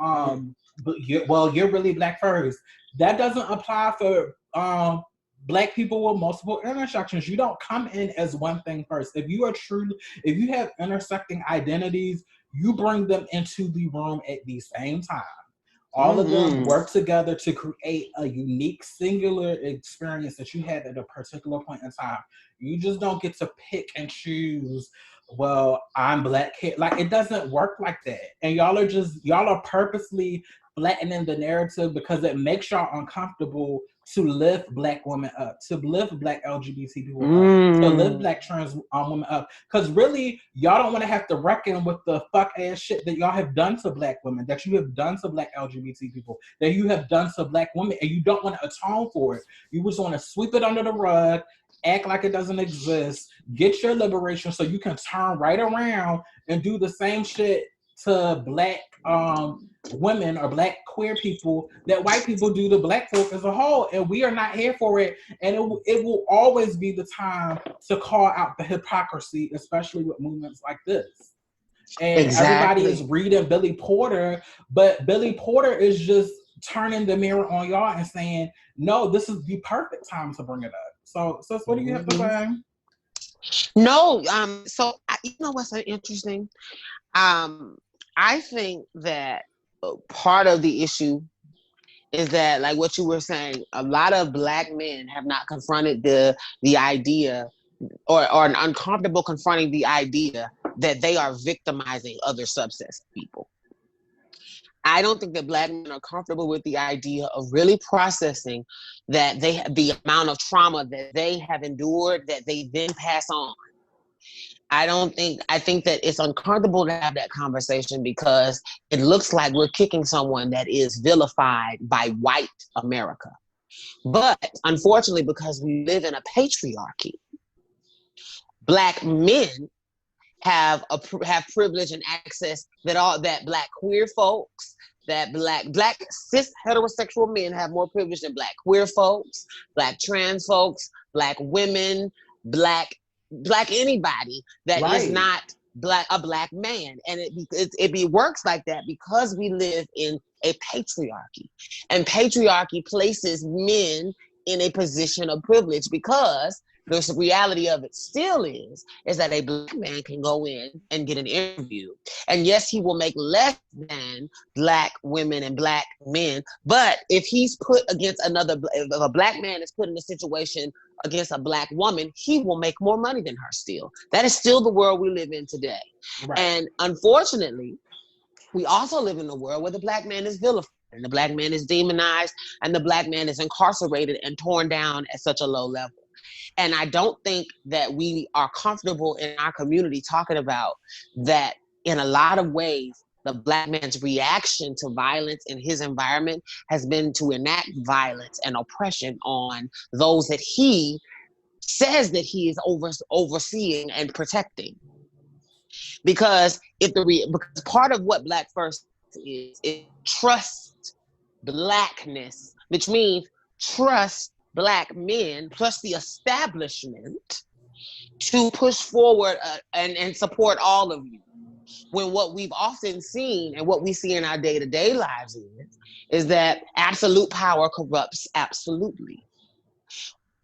you're really Black first. That doesn't apply for Black people with multiple intersections. You don't come in as one thing first. If you have intersecting identities, you bring them into the room at the same time. All of them work together to create a unique, singular experience that you had at a particular point in time. You just don't get to pick and choose, well, I'm Black kid. Like, it doesn't work like that. And y'all are purposely flattening the narrative because it makes y'all uncomfortable to lift Black women up, to lift Black LGBT people up, to lift Black trans women up. Because really, y'all don't want to have to reckon with the fuck ass shit that y'all have done to Black women, that you have done to Black LGBT people, that you have done to Black women, and you don't want to atone for it. You just want to sweep it under the rug, act like it doesn't exist, get your liberation so you can turn right around and do the same shit to Black women or Black queer people that white people do to Black folk as a whole, and we are not here for it. And it will always be the time to call out the hypocrisy, especially with movements like this. And everybody is reading Billy Porter, but Billy Porter is just turning the mirror on y'all and saying, no, this is the perfect time to bring it up. So what do you have to say? No, so you know what's so interesting? I think that part of the issue is that, like what you were saying, a lot of Black men have not confronted the idea or are uncomfortable confronting the idea that they are victimizing other subsets of people. I don't think that Black men are comfortable with the idea of really processing that the amount of trauma that they have endured that they then pass on. I think that it's uncomfortable to have that conversation because it looks like we're kicking someone that is vilified by white America. But unfortunately, because we live in a patriarchy, Black men have privilege and access that Black queer folks, that black cis heterosexual men have more privilege than Black queer folks, Black trans folks, Black women, black anybody that is Right. not a Black man. And it works like that because we live in a patriarchy, and patriarchy places men in a position of privilege, because the reality of it still is that a Black man can go in and get an interview, and yes, he will make less than Black women and Black men, but if he's put against if a Black man is put in a situation against a Black woman, he will make more money than her still. That is still the world we live in today. Right. And unfortunately, we also live in a world where the Black man is vilified, and the Black man is demonized, and the Black man is incarcerated and torn down at such a low level. And I don't think that we are comfortable in our community talking about that. In a lot of ways, the Black man's reaction to violence in his environment has been to enact violence and oppression on those that he says that he is overseeing and protecting. Because because part of what Black First is trust Blackness, which means trust Black men plus the establishment to push forward and support all of you. When what we've often seen and what we see in our day-to-day lives is that absolute power corrupts absolutely.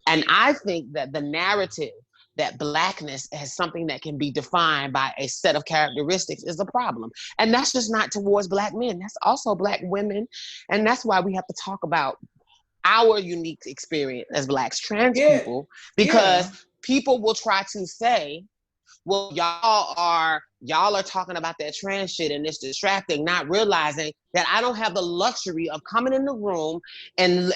And I think that the narrative that Blackness as something that can be defined by a set of characteristics is a problem. And that's just not towards Black men. That's also Black women. And that's why we have to talk about our unique experience as Blacks, trans people, because people will try to say, well, y'all are talking about that trans shit and it's distracting, not realizing that I don't have the luxury of coming in the room and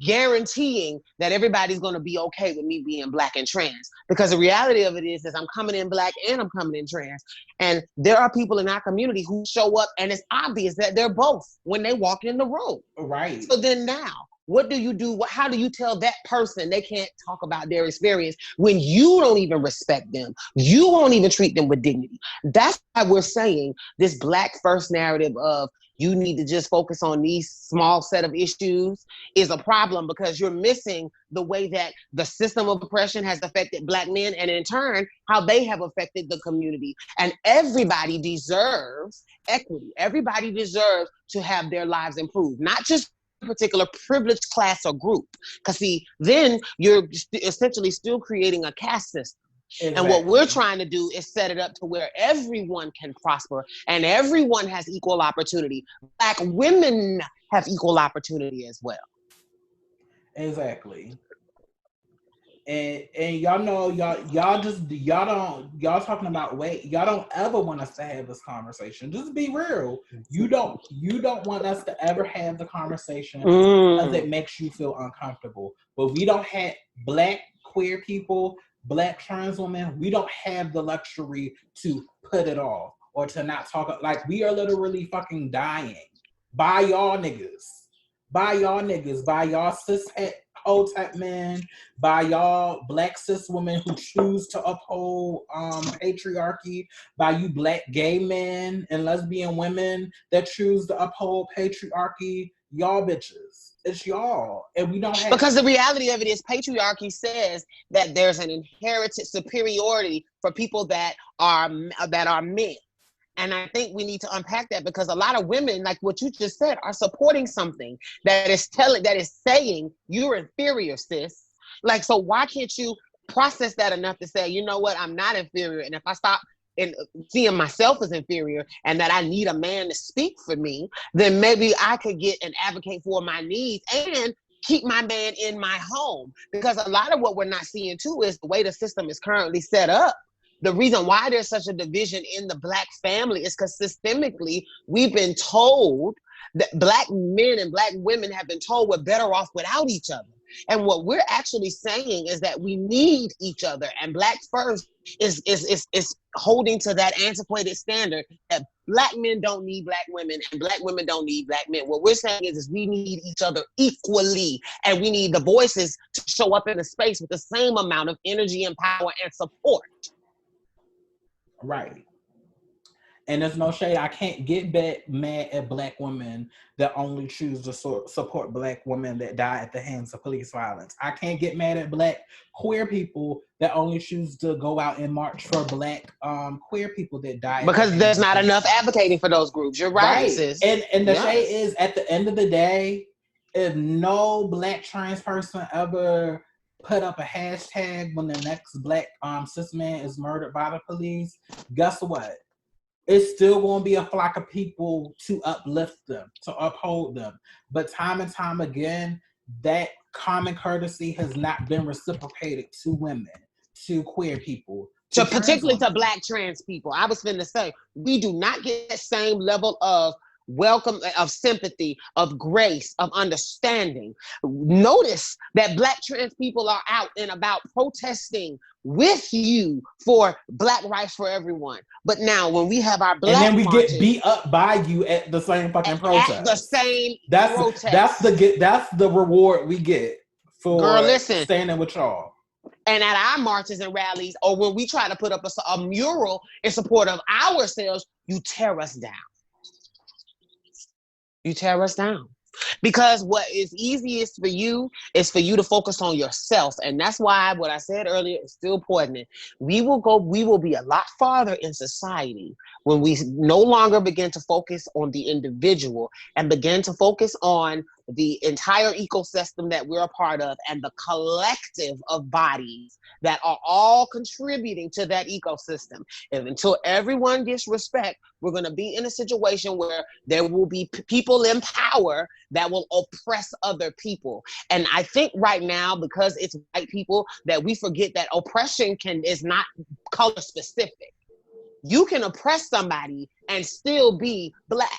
guaranteeing that everybody's going to be okay with me being Black and trans. Because the reality of it is I'm coming in Black and I'm coming in trans. And there are people in our community who show up and it's obvious that they're both when they walk in the room. Right. So then now, what do you do? How do you tell that person they can't talk about their experience when you don't even respect them? You won't even treat them with dignity. That's why we're saying this Black First narrative of you need to just focus on these small set of issues is a problem, because you're missing the way that the system of oppression has affected Black men, and in turn, how they have affected the community. And everybody deserves equity. Everybody deserves to have their lives improved, not just particular privileged class or group. Because see, then you're essentially still creating a caste system. Exactly. And what we're trying to do is set it up to where everyone can prosper and everyone has equal opportunity. Black women have equal opportunity as well. Exactly. And y'all know y'all talking about y'all don't ever want us to have this conversation. Just be real. You don't want us to ever have the conversation because it makes you feel uncomfortable. But we don't have Black queer people, Black trans women, we don't have the luxury to put it off or to not talk. Like, we are literally fucking dying by y'all niggas, by y'all cis type men, by y'all Black cis women who choose to uphold patriarchy, by you Black gay men and lesbian women that choose to uphold patriarchy. Y'all bitches. It's y'all. And we don't have... Because the reality of it is patriarchy says that there's an inherited superiority for people that are men. And I think we need to unpack that, because a lot of women, like what you just said, are supporting something that is saying you're inferior, sis. Like, so why can't you process that enough to say, you know what, I'm not inferior. And if I stop and seeing myself as inferior and that I need a man to speak for me, then maybe I could get and advocate for my needs and keep my man in my home. Because a lot of what we're not seeing too is the way the system is currently set up. The reason why there's such a division in the Black family is because systemically we've been told that Black men and Black women have been told we're better off without each other. And what we're actually saying is that we need each other. And Black First is holding to that antiquated standard that Black men don't need Black women and Black women don't need Black men. What we're saying is we need each other equally, and we need the voices to show up in the space with the same amount of energy and power and support. Right. And there's no shade. I can't get mad at Black women that only choose to support Black women that die at the hands of police violence. I can't get mad at Black queer people that only choose to go out and march for Black queer people that die at the Because hands there's of not police enough violence. advocating for those groups. You're right, Right. sis. And the shade Yes. is, at the end of the day, if no Black trans person ever put up a hashtag when the next Black cis man is murdered by the police, guess what? It's still going to be a flock of people to uplift them, to uphold them. But time and time again, that common courtesy has not been reciprocated to women, to queer people, to trans Particularly women. to Black trans people. I was finna say, we do not get that same level of welcome, of sympathy, of grace, of understanding. Notice that Black trans people are out and about protesting with you for Black rights for everyone. But now when we have our Black And then we marches, get beat up by you at the same fucking protest. At the same protest. That's the reward we get for Girl, listen, standing with y'all. And at our marches and rallies, or when we try to put up a mural in support of ourselves, you tear us down. You tear us down. Because what is easiest for you is for you to focus on yourself. And that's why what I said earlier is still important. We will be a lot farther in society when we no longer begin to focus on the individual and begin to focus on the entire ecosystem that we're a part of and the collective of bodies that are all contributing to that ecosystem. And until everyone gets respect, we're going to be in a situation where there will be people in power that will oppress other people. And I think right now, because it's white people, that we forget that oppression is not color specific. You can oppress somebody and still be Black.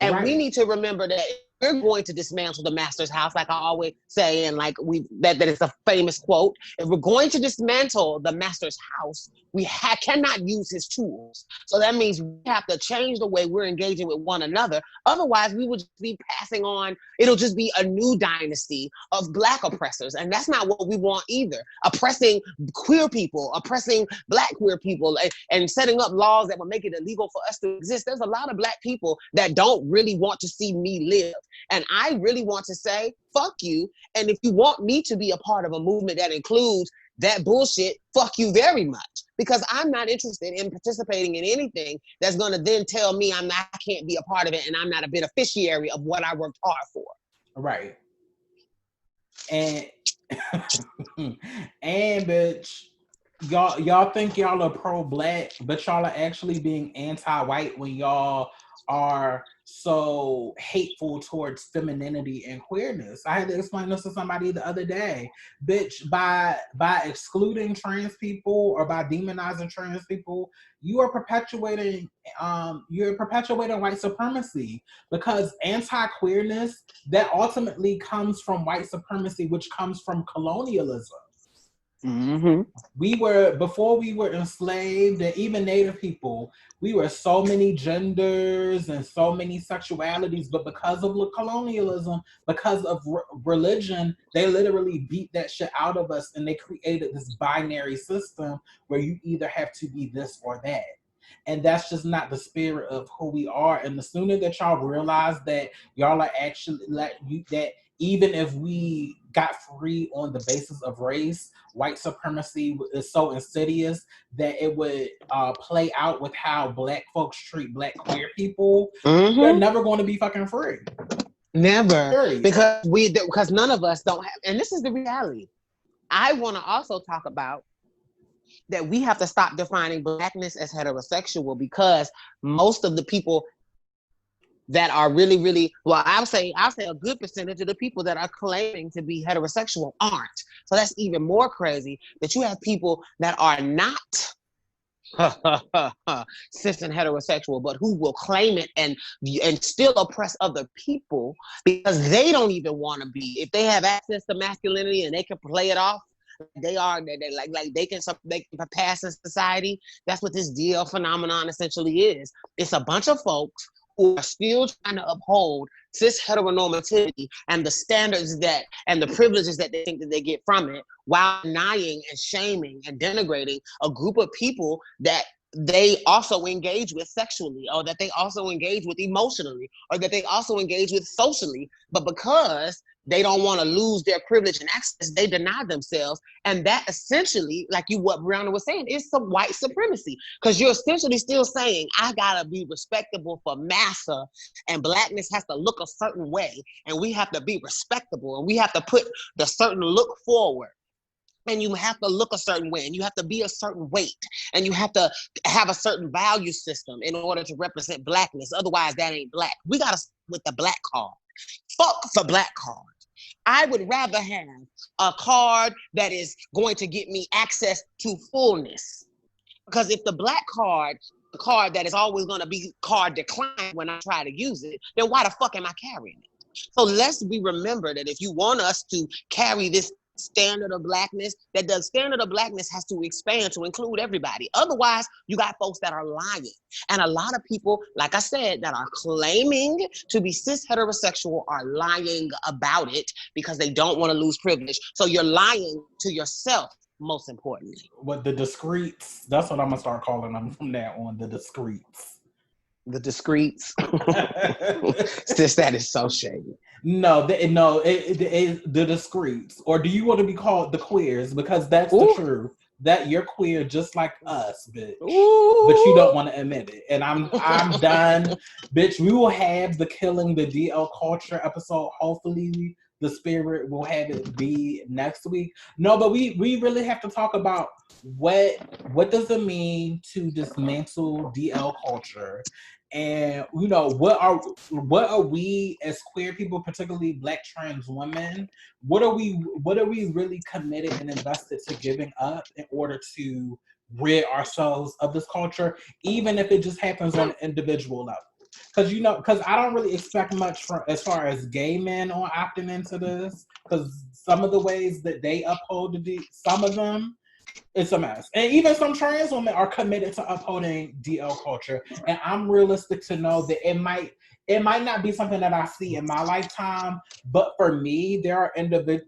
And Right. we need to remember that we're going to dismantle the master's house, like I always say, and like that is a famous quote. If we're going to dismantle the master's house, we cannot use his tools. So that means we have to change the way we're engaging with one another. Otherwise, we will just be passing on. It'll just be a new dynasty of Black oppressors. And that's not what we want either. Oppressing queer people, oppressing Black queer people, and setting up laws that will make it illegal for us to exist. There's a lot of Black people that don't really want to see me live. And I really want to say, fuck you. And if you want me to be a part of a movement that includes that bullshit, fuck you very much. Because I'm not interested in participating in anything that's going to then tell me I can't be a part of it and I'm not a beneficiary of what I worked hard for. Right. And and bitch, y'all think y'all are pro-Black, but y'all are actually being anti-white when y'all are so hateful towards femininity and queerness. I had to explain this to somebody the other day. Bitch, by excluding trans people or by demonizing trans people, you are perpetuating white supremacy, because anti-queerness, that ultimately comes from white supremacy, which comes from colonialism. Mm-hmm. Before we were enslaved, and even Native people, we were so many genders and so many sexualities, but because of colonialism, because of religion, they literally beat that shit out of us, and they created this binary system where you either have to be this or that. And that's just not the spirit of who we are. And the sooner that y'all realize that y'all are actually that even if we got free on the basis of race, white supremacy is so insidious that it would play out with how Black folks treat Black queer people. Mm-hmm. They're never going to be fucking free. Never. Period. Because none of us don't have, and this is the reality. I want to also talk about that we have to stop defining Blackness as heterosexual, because most of the people that are really, really, well, I'll say a good percentage of the people that are claiming to be heterosexual aren't. So that's even more crazy, that you have people that are not cis and heterosexual, but who will claim it and still oppress other people because they don't even want to be. If they have access to masculinity and they can play it off, they can pass in society. That's what this DL phenomenon essentially is. It's a bunch of folks who are still trying to uphold cis heteronormativity and the standards and the privileges that they think that they get from it, while denying and shaming and denigrating a group of people that they also engage with sexually, or that they also engage with emotionally, or that they also engage with socially. But because they don't want to lose their privilege and access, they deny themselves. And that essentially, like what Brianna was saying, is some white supremacy. Because you're essentially still saying, I gotta be respectable for massa, and blackness has to look a certain way, and we have to be respectable, and we have to put the certain look forward. And you have to look a certain way, and you have to be a certain weight, and you have to have a certain value system in order to represent blackness. Otherwise, that ain't black. We gotta with the black card. Fuck the black card. I would rather have a card that is going to get me access to fullness. Because if the black card, the card that is always going to be card declined when I try to use it, then why the fuck am I carrying it? So let's remember that if you want us to carry this standard of blackness, that the standard of blackness has to expand to include everybody. Otherwise, you got folks that are lying. And a lot of people, like I said, that are claiming to be cis heterosexual are lying about it because they don't want to lose privilege. So you're lying to yourself, most importantly. What, the discreets? That's what I'm gonna start calling them from now on, the discreets. The discreets. Sis, that is so shady. No, the discreets. Or do you want to be called the queers? Because that's the truth. That you're queer just like us, bitch. Ooh. But you don't want to admit it. And I'm done. Bitch, we will have the Killing the DL Culture episode. Hopefully the spirit will have it be next week. No, but we really have to talk about what does it mean to dismantle DL culture. And what are we as queer people, particularly Black trans women, what are we really committed and invested to giving up in order to rid ourselves of this culture, even if it just happens on an individual level? Because I don't really expect much from as far as gay men on opting into this, because some of the ways that they uphold some of them, it's a mess. And even some trans women are committed to upholding DL culture. And I'm realistic to know that it might not be something that I see in my lifetime, but for me, there are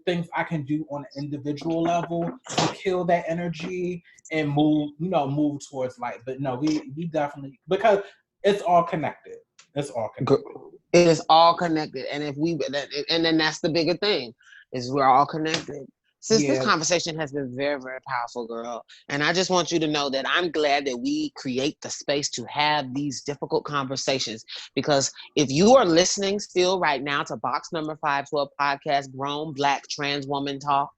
things I can do on an individual level to kill that energy and move towards light. But no, we definitely, because it's all connected. It's all connected. It is all connected. And and then that's the bigger thing, is we're all connected. This conversation has been very, very powerful, girl. And I just want you to know that I'm glad that we create the space to have these difficult conversations. Because if you are listening still right now to Box Number 512 podcast, Grown Black Trans Woman Talk,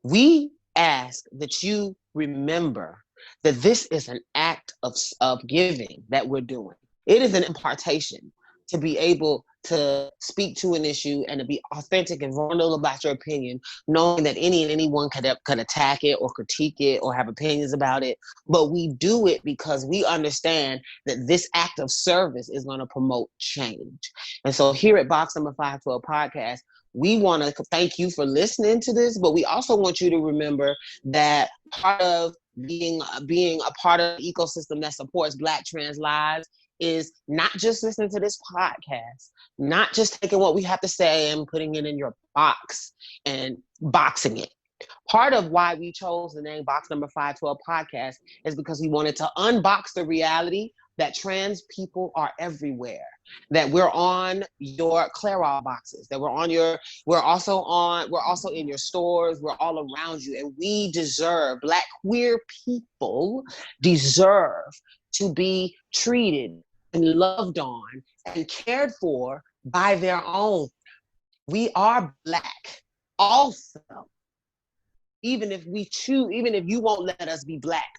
we ask that you remember that this is an act of giving that we're doing. It is an impartation to be able to speak to an issue and to be authentic and vulnerable about your opinion, knowing that anyone could attack it or critique it or have opinions about it. But we do it because we understand that this act of service is going to promote change. And so here at Box Number 512 podcast, we want to thank you for listening to this, but we also want you to remember that part of being a part of the ecosystem that supports Black trans lives is not just listening to this podcast, not just taking what we have to say and putting it in your box and boxing it. Part of why we chose the name Box Number 512 podcast is because we wanted to unbox the reality that trans people are everywhere, that we're on your Clairol boxes, that we're also in your stores, we're all around you, and we deserve, Black queer people deserve to be treated and loved on and cared for by their own. We are Black also, even if you won't let us be Black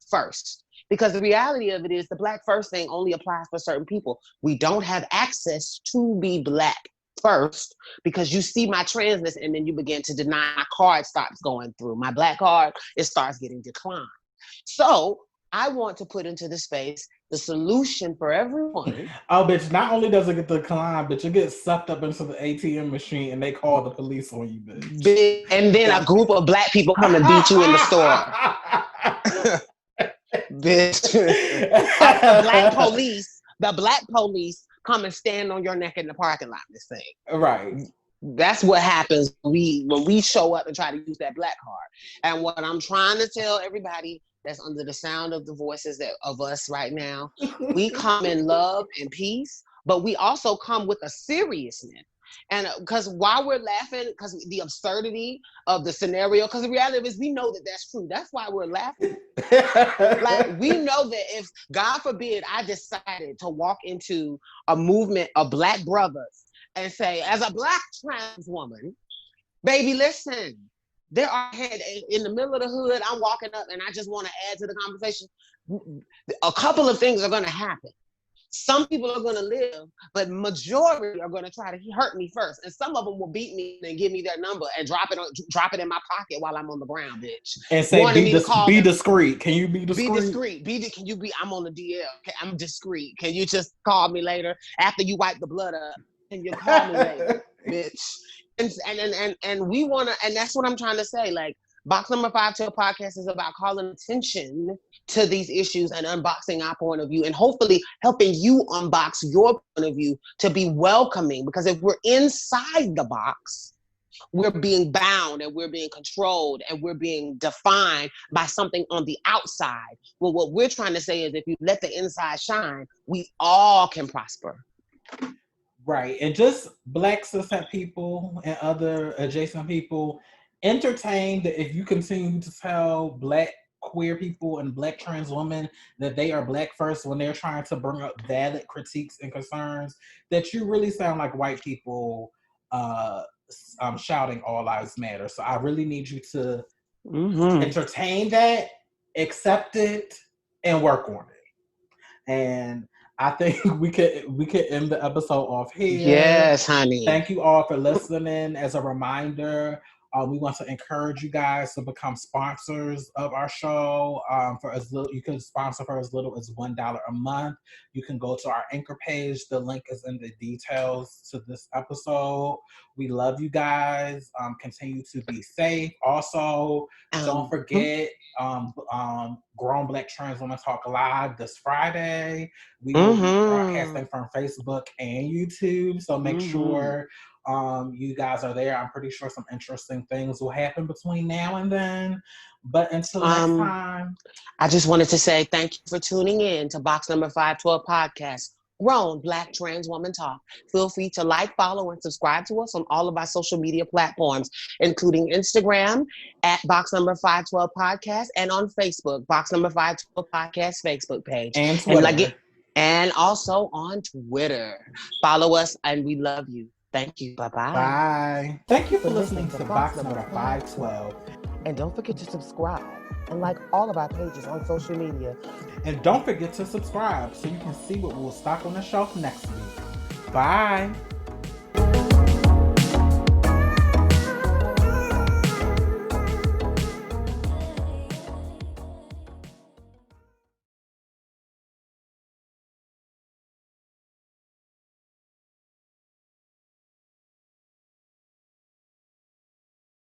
first. Because the reality of it is the Black first thing only applies for certain people. We don't have access to be Black first because you see my transness and then you begin to deny. My card starts going through. My Black card, it starts getting declined. So I want to put into the space the solution for everyone. Oh, bitch, not only does it get declined, but you get sucked up into the ATM machine and they call the police on you, bitch. And then a group of Black people come and beat you in the store. Bitch. The black police come and stand on your neck in the parking lot, this thing. Right. That's what happens when we show up and try to use that Black card. And what I'm trying to tell everybody that's under the sound of the voices of us right now, we come in love and peace, but we also come with a seriousness. And because while we're laughing, because the absurdity of the scenario, because the reality is we know that that's true. That's why we're laughing. Like, we know that if, God forbid, I decided to walk into a movement of Black brothers and say, as a Black trans woman, baby, listen, there are in the middle of the hood, I'm walking up and I just want to add to the conversation. A couple of things are going to happen. Some people are going to live, but majority are going to try to hurt me first. And some of them will beat me and give me their number and drop it in my pocket while I'm on the ground, bitch. And say, be discreet. Can you be discreet? Be discreet. I'm on the DL. Okay, I'm discreet. Can you just call me later after you wipe the blood up? Can you call me later, bitch? And we want to, and that's what I'm trying to say. Like, Box Number 512 podcast is about calling attention to these issues and unboxing our point of view, and hopefully helping you unbox your point of view to be welcoming. Because if we're inside the box, we're being bound and we're being controlled and we're being defined by something on the outside. Well, what we're trying to say is, if you let the inside shine, we all can prosper. Right. And just Black cishet people and other adjacent people, entertain that if you continue to tell Black queer people and Black trans women that they are Black first when they're trying to bring up valid critiques and concerns, that you really sound like white people shouting all lives matter. So I really need you to entertain that, accept it, and work on it. And I think we could end the episode off here. Yes, honey. Thank you all for listening. As a reminder, we want to encourage you guys to become sponsors of our show. For as little, you can sponsor for as little as $1 a month. You can go to our Anchor page. The link is in the details to this episode. We love you guys. Continue to be safe. Also, don't forget, Grown Black Trans Women Talk Live this Friday. We will be broadcasting from Facebook and YouTube. So make sure you guys are there. I'm pretty sure some interesting things will happen between now and then. But until next time, I just wanted to say thank you for tuning in to Box Number 512 podcast, Grown Black Trans Woman Talk. Feel free to like, follow, and subscribe to us on all of our social media platforms, including Instagram at Box Number 512 podcast, and on Facebook, Box Number 512 podcast Facebook page, and Twitter, and also on Twitter. Follow us, and we love you. Thank you. Bye-bye. Bye. Thank you for listening to Box Number 512. And don't forget to subscribe and like all of our pages on social media. And don't forget to subscribe so you can see what we'll stock on the shelf next week. Bye.